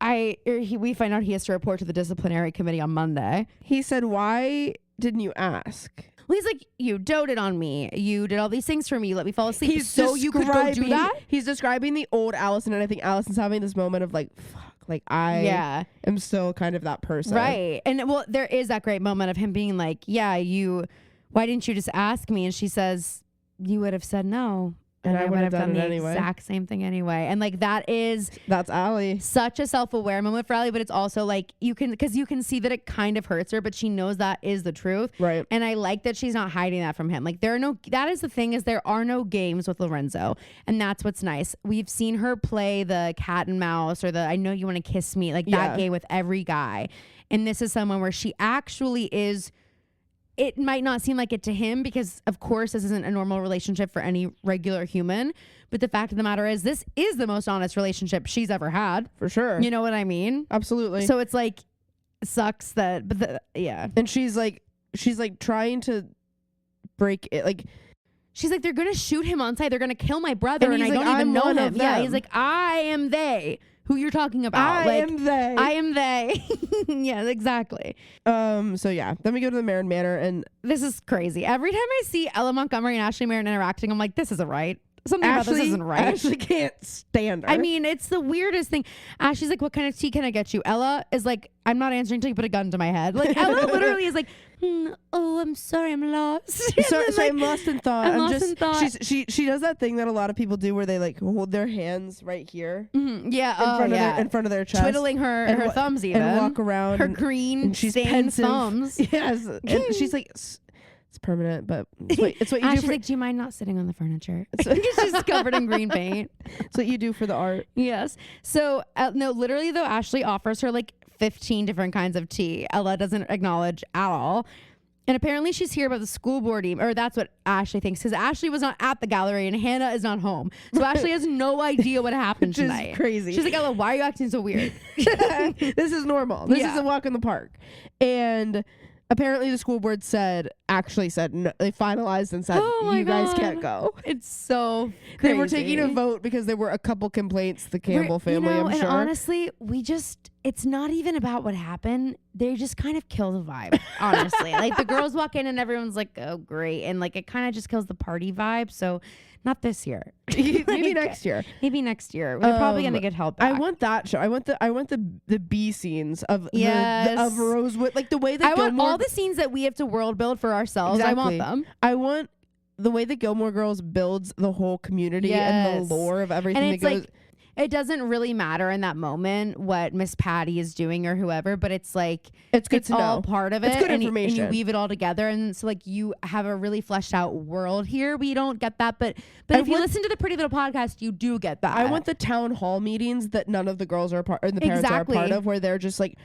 A: we find out he has to report to the disciplinary committee on Monday.
B: He said, why didn't you ask?
A: Well, he's like, you doted on me. You did all these things for me. You let me fall asleep. So you could go do that?
B: He's describing the old Allison, and I think Allison's having this moment of like, fuck, like I am still kind of that person.
A: Right. And well, there is that great moment of him being like, why didn't you just ask me? And she says, you would have said no. And I would have done the exact same thing anyway. And like
B: that's Allie.
A: Such a self-aware moment for Allie, but it's also like because you can see that it kind of hurts her, but she knows that is the truth.
B: Right.
A: And I like that she's not hiding that from him. Like that is the thing, is there are no games with Lorenzo. And that's what's nice. We've seen her play the cat and mouse or the I know you want to kiss me, like that game with every guy. And this is someone where she actually is. It might not seem like it to him because, of course, this isn't a normal relationship for any regular human. But the fact of the matter is, this is the most honest relationship she's ever had.
B: For sure.
A: You know what I mean?
B: Absolutely.
A: So it's like, sucks that, but yeah.
B: And she's like trying to break it. Like,
A: she's like, they're going to shoot him on sight. They're going to kill my brother. And I don't even know him. Yeah. He's like, I am they. Who you're talking about.
B: I am they.
A: Yeah, exactly.
B: So yeah, then we go to the Marin Manor, and
A: this is crazy. Every time I see Ella Montgomery and Ashley Marin interacting, I'm like, this isn't right. Something about this isn't right.
B: Ashley can't stand her.
A: I mean, it's the weirdest thing. Ashley's like, what kind of tea can I get you? Ella is like, I'm not answering until you put a gun to my head. Like, Ella literally is like, oh, I'm sorry, I'm lost.
B: so
A: like,
B: I'm lost in thought.
A: I'm lost in thought.
B: She does that thing that a lot of people do where they like hold their hands right here.
A: Mm-hmm. Yeah.
B: In front of their chest.
A: Twiddling her thumbs even.
B: And walk around.
A: Her green
B: and she's
A: stained
B: pensive.
A: thumbs.
B: Yes. And she's like, it's permanent, but it's what you do.
A: She's like, do you mind not sitting on the furniture? She's covered in green paint.
B: It's what you do for the art.
A: Yes. So, no, literally though, Ashley offers her like 15 different kinds of tea. Ella doesn't acknowledge at all. And apparently she's here about the school board or that's what Ashley thinks, because Ashley was not at the gallery and Hanna is not home. So Ashley has no idea what happened tonight.
B: Which is crazy.
A: She's like, Ella, why are you acting so weird?
B: This is normal. This is a walk in the park. And apparently the school board actually said no, they finalized and said, you guys can't go.
A: It's so crazy.
B: They were taking a vote because there were a couple complaints, the Campbell family, I'm sure.
A: And honestly, it's not even about what happened. They just kind of kill the vibe, honestly. Like the girls walk in and everyone's like, oh, great. And like it kind of just kills the party vibe. So not this year.
B: Maybe next year.
A: Maybe next year. We're probably gonna get help back.
B: I want that show. I want the B scenes of of Rosewood, like the way that
A: I want all the scenes that we have to world build for ourselves.
B: Exactly.
A: I want them.
B: I want the way that Gilmore Girls builds the whole community and the lore of everything
A: and
B: that goes.
A: Like, it doesn't really matter in that moment what Miss Patty is doing or whoever, but it's like
B: it's good to
A: all
B: know.
A: Part of it.
B: It's good information.
A: And you weave it all together, and so like you have a really fleshed out world here. We don't get that, but if you listen to the Pretty Little podcast, you do get that.
B: I want the town hall meetings that none of the girls are part, or the parents are a part of, where they're just like,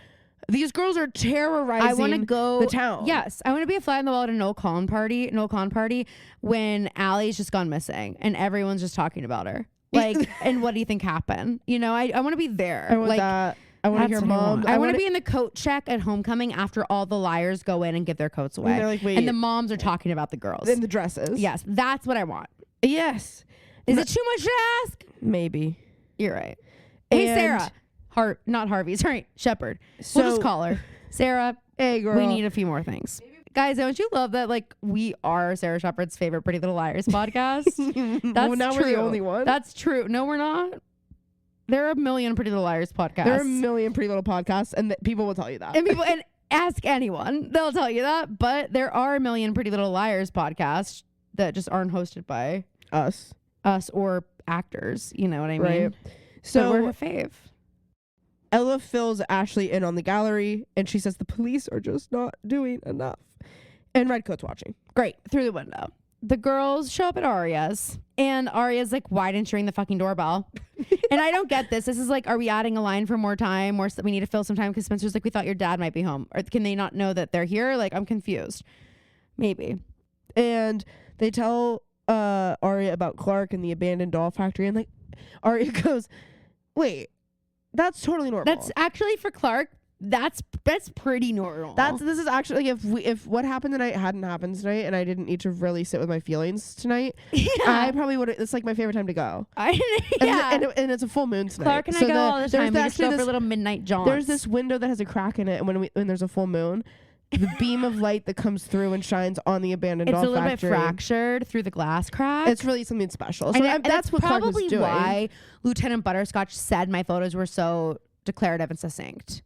B: these girls are terrorizing. I want to go the town.
A: Yes, I want to be a fly on the wall at a no con party when Allie's just gone missing and everyone's just talking about her. Like, and what do you think happened? You know, I want to be there.
B: I want that. I want to hear mom.
A: I want to be in the coat check at homecoming after all the liars go in and give their coats away.
B: And they're like, wait.
A: And the moms are talking about the girls.
B: In the dresses.
A: Yes, that's what I want.
B: Yes.
A: Is it too much to ask?
B: Maybe.
A: You're right. Hey, Sarah. Not Harvey. Sorry, Shepherd. We'll just call her. Sarah,
B: hey, girl.
A: We need a few more things. Guys, don't you love that, like, we are Sarah Shepherd's favorite Pretty Little Liars podcast? That's
B: well, now
A: true.
B: We're the only one.
A: That's true. No, we're not. There are a million Pretty Little Liars podcasts.
B: There are a million Pretty Little podcasts, and people will tell you that.
A: And ask anyone. They'll tell you that. But there are a million Pretty Little Liars podcasts that just aren't hosted by
B: us
A: or actors. You know what I mean?
B: Right. So
A: we're her fave.
B: Ella fills Ashley in on the gallery, and she says the police are just not doing enough. And Redcoat's watching.
A: Great. Through the window. The girls show up at Aria's, and Aria's like, why didn't you ring the fucking doorbell? And I don't get this. This is like, are we adding a line for more time, or we need to fill some time? Because Spencer's like, we thought your dad might be home. Or can they not know that they're here? Like, I'm confused. Maybe.
B: And they tell Aria about Clark and the abandoned doll factory, and like, Aria goes, wait, that's totally normal.
A: That's actually for Clark. That's pretty normal.
B: This is actually if what happened tonight hadn't happened tonight and I didn't need to really sit with my feelings tonight, I probably would. It's like my favorite time to go.
A: And
B: it's a full moon tonight.
A: Clark and I go all the time. We just go for little midnight jaunts.
B: There's this window that has a crack in it, and when there's a full moon, the beam of light that comes through and shines on the abandoned doll factory.
A: It's a little bit fractured through the glass crack.
B: It's really something special. So that's what Clark was doing.
A: Probably why Lieutenant Butterscotch said my photos were so declarative and succinct.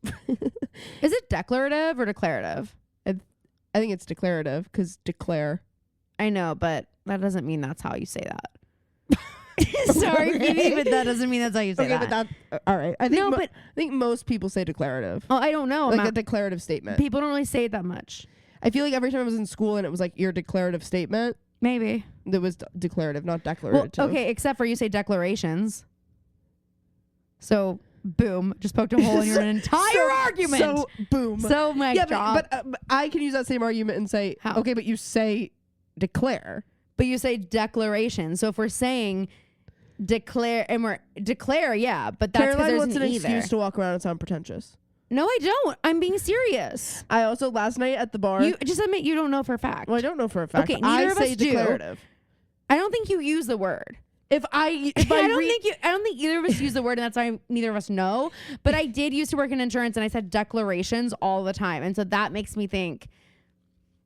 A: Is it declarative or declarative?
B: I think it's declarative because declare.
A: I know, but that doesn't mean that's how you say that. Sorry, Phoebe, but that doesn't mean that's how you say that.
B: But all right. I think most people say declarative.
A: Oh, I don't know.
B: Like a declarative statement.
A: People don't really say it that much.
B: I feel like every time I was in school and it was like your declarative statement.
A: Maybe.
B: That was declarative, not declarative.
A: Well, okay, except for you say declarations. So, boom. Just poked a hole in your entire argument.
B: So, boom.
A: So, my God.
B: But I can use that same argument and say,
A: how?
B: Okay, but you say declare.
A: But you say declaration. So if we're saying declare, yeah, but that's because there's
B: an excuse to walk around and sound pretentious.
A: No, I don't. I'm being serious.
B: I also last night at the bar.
A: You just admit you don't know for a fact.
B: Well, I don't know for a fact.
A: Okay, neither of us
B: declarative.
A: I don't think you use the word. I don't think either of us use the word, and that's why neither of us know. But I did used to work in insurance, and I said declarations all the time, and so that makes me think.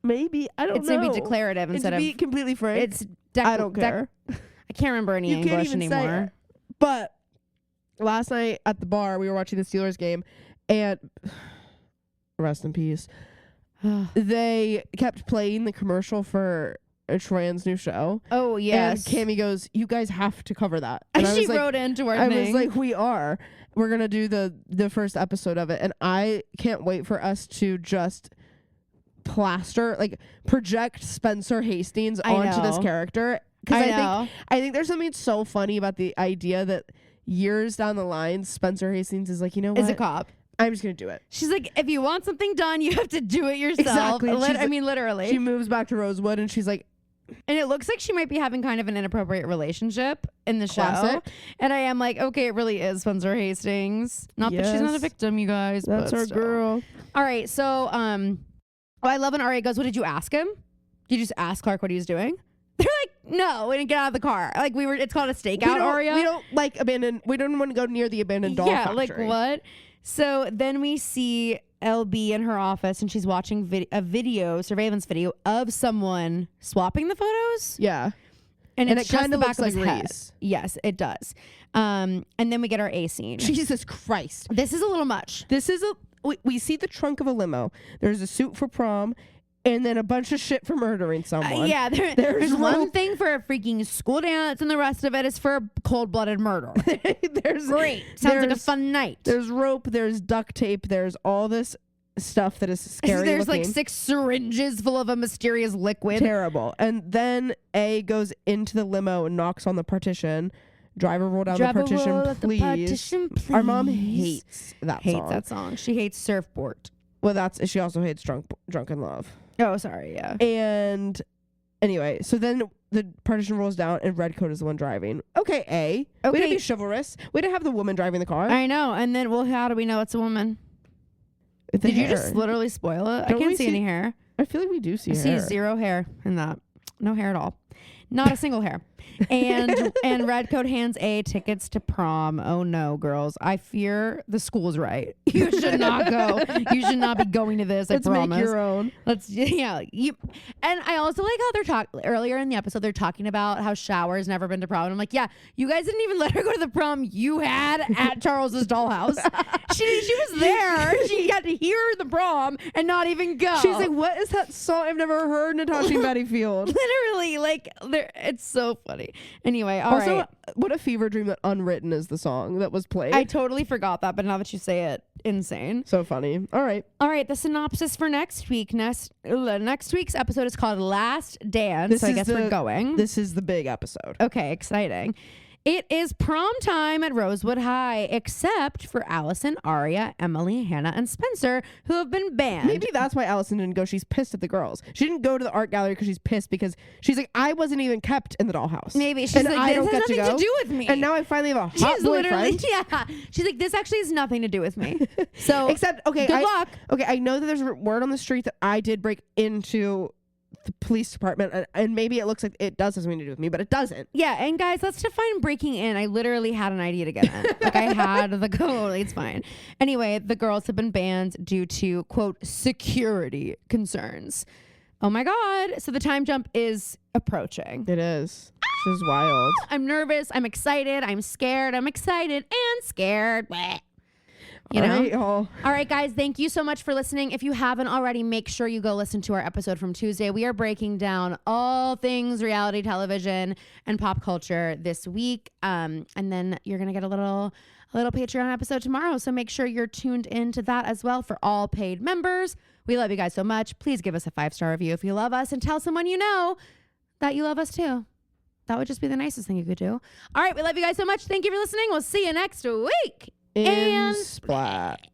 B: Maybe I don't know.
A: It's maybe declarative instead
B: of. To be completely frank,
A: it's.
B: I don't care.
A: I can't remember any English anymore.
B: But last night at the bar, we were watching the Steelers game, and rest in peace. They kept playing the commercial for Troyan's new show.
A: Oh yes.
B: And Cammie goes, "You guys have to cover that."
A: And she wrote into our thing.
B: I was like, "We are. We're gonna do the first episode of it," and I can't wait for us to just project Spencer Hastings onto this character, because I think there's something so funny about the idea that years down the line Spencer Hastings is like, you know what,
A: is a cop.
B: I'm just gonna do it.
A: She's like, if you want something done, you have to do it yourself.
B: Exactly.
A: I mean, literally.
B: She moves back to Rosewood and she's like,
A: and it looks like she might be having kind of an inappropriate relationship in the show. And I am like, okay, it really is Spencer Hastings. Not that she's not a victim, you guys.
B: That's our girl.
A: All right, so I love when Aria goes, what did you ask him? Did you just ask Clark what he was doing? They're like, no, we didn't get out of the car. Like it's called a stakeout, Aria.
B: We don't we don't want to go near the abandoned doll factory.
A: Like what? So then we see LB in her office and she's watching a surveillance video of someone swapping the photos.
B: Yeah.
A: And it's
B: kind of looks like
A: Reese. Yes, it does. And then we get our A scene.
B: Jesus Christ.
A: This is a little much.
B: We see the trunk of a limo. There's a suit for prom. And then a bunch of shit for murdering someone.
A: There's one thing for a freaking school dance, and the rest of it is for a cold-blooded murder. Great. Sounds like a fun night.
B: There's rope. There's duct tape. There's all this stuff that is scary.
A: There's like 6 syringes full of a mysterious liquid.
B: Terrible. And then A goes into the limo and knocks on the partition. Driver, roll down the partition, please. Our mom hates that song.
A: She hates Surfboard.
B: Well, she also hates Drunken Love.
A: Oh, sorry, yeah.
B: And anyway, so then the partition rolls down and Redcoat is the one driving. Okay, A. Okay. Way to be chivalrous. Way to have the woman driving the car.
A: I know. And then, how do we know it's a woman? Did you just literally spoil it? I can't see any hair.
B: I feel like we do see hair.
A: I see 0 hair in that. No hair at all. Not a single hair. And Redcoat hands A tickets to prom. Oh no, girls. I fear the school's right. You should not go. You should not be going to this.
B: Let's make your own.
A: And I also like how they're talking earlier in the episode, they're talking about how Shower's never been to prom. And I'm like, yeah, you guys didn't even let her go to the prom you had at Charles's dollhouse. She was there. She got to hear the prom and not even go.
B: She's like, what is that song? I've never heard Natasha and Betty Field.
A: Literally, it's so funny. Anyway,
B: also,
A: right.
B: What a fever dream that Unwritten is the song that was played.
A: I totally forgot that, but now that you say it, insane.
B: So funny. All right.
A: The synopsis for next week. Next week's episode is called Last Dance. So I guess we're going.
B: This is the big episode.
A: Okay, exciting. It is prom time at Rosewood High, except for Allison, Aria, Emily, Hannah, and Spencer, who have been banned.
B: Maybe that's why Allison didn't go. She's pissed at the girls. She didn't go to the art gallery because she's pissed because she's like, I wasn't even kept in the dollhouse.
A: Maybe she's
B: and
A: like,
B: I
A: this
B: don't
A: has
B: get
A: nothing
B: to
A: to
B: go.
A: do with me.
B: And now I finally have a hot
A: She's literally,
B: boyfriend.
A: yeah. She's like, this actually has nothing to do with me. So,
B: Except, okay,
A: good luck.
B: Okay, I know that there's a word on the street that I did break into the police department, and maybe it looks like it does have something to do with me, but it doesn't.
A: Yeah, and guys, let's define breaking in. I literally had an idea to get in. Like, I had the code. It's fine. Anyway, the girls have been banned due to, quote, security concerns. Oh my God. So the time jump is approaching.
B: It is. This is wild.
A: I'm nervous. I'm excited. I'm scared. I'm excited and scared. Blech. You know?
B: Right, y'all.
A: All right, guys, thank you so much for listening. If you haven't already, make sure you go listen to our episode from Tuesday. We are breaking down all things reality television and pop culture this week. And then you're going to get a little Patreon episode tomorrow. So make sure you're tuned into that as well for all paid members. We love you guys so much. Please give us a 5-star review if you love us, and tell someone you know that you love us too. That would just be the nicest thing you could do. All right, we love you guys so much. Thank you for listening. We'll see you next week.
B: In Splat.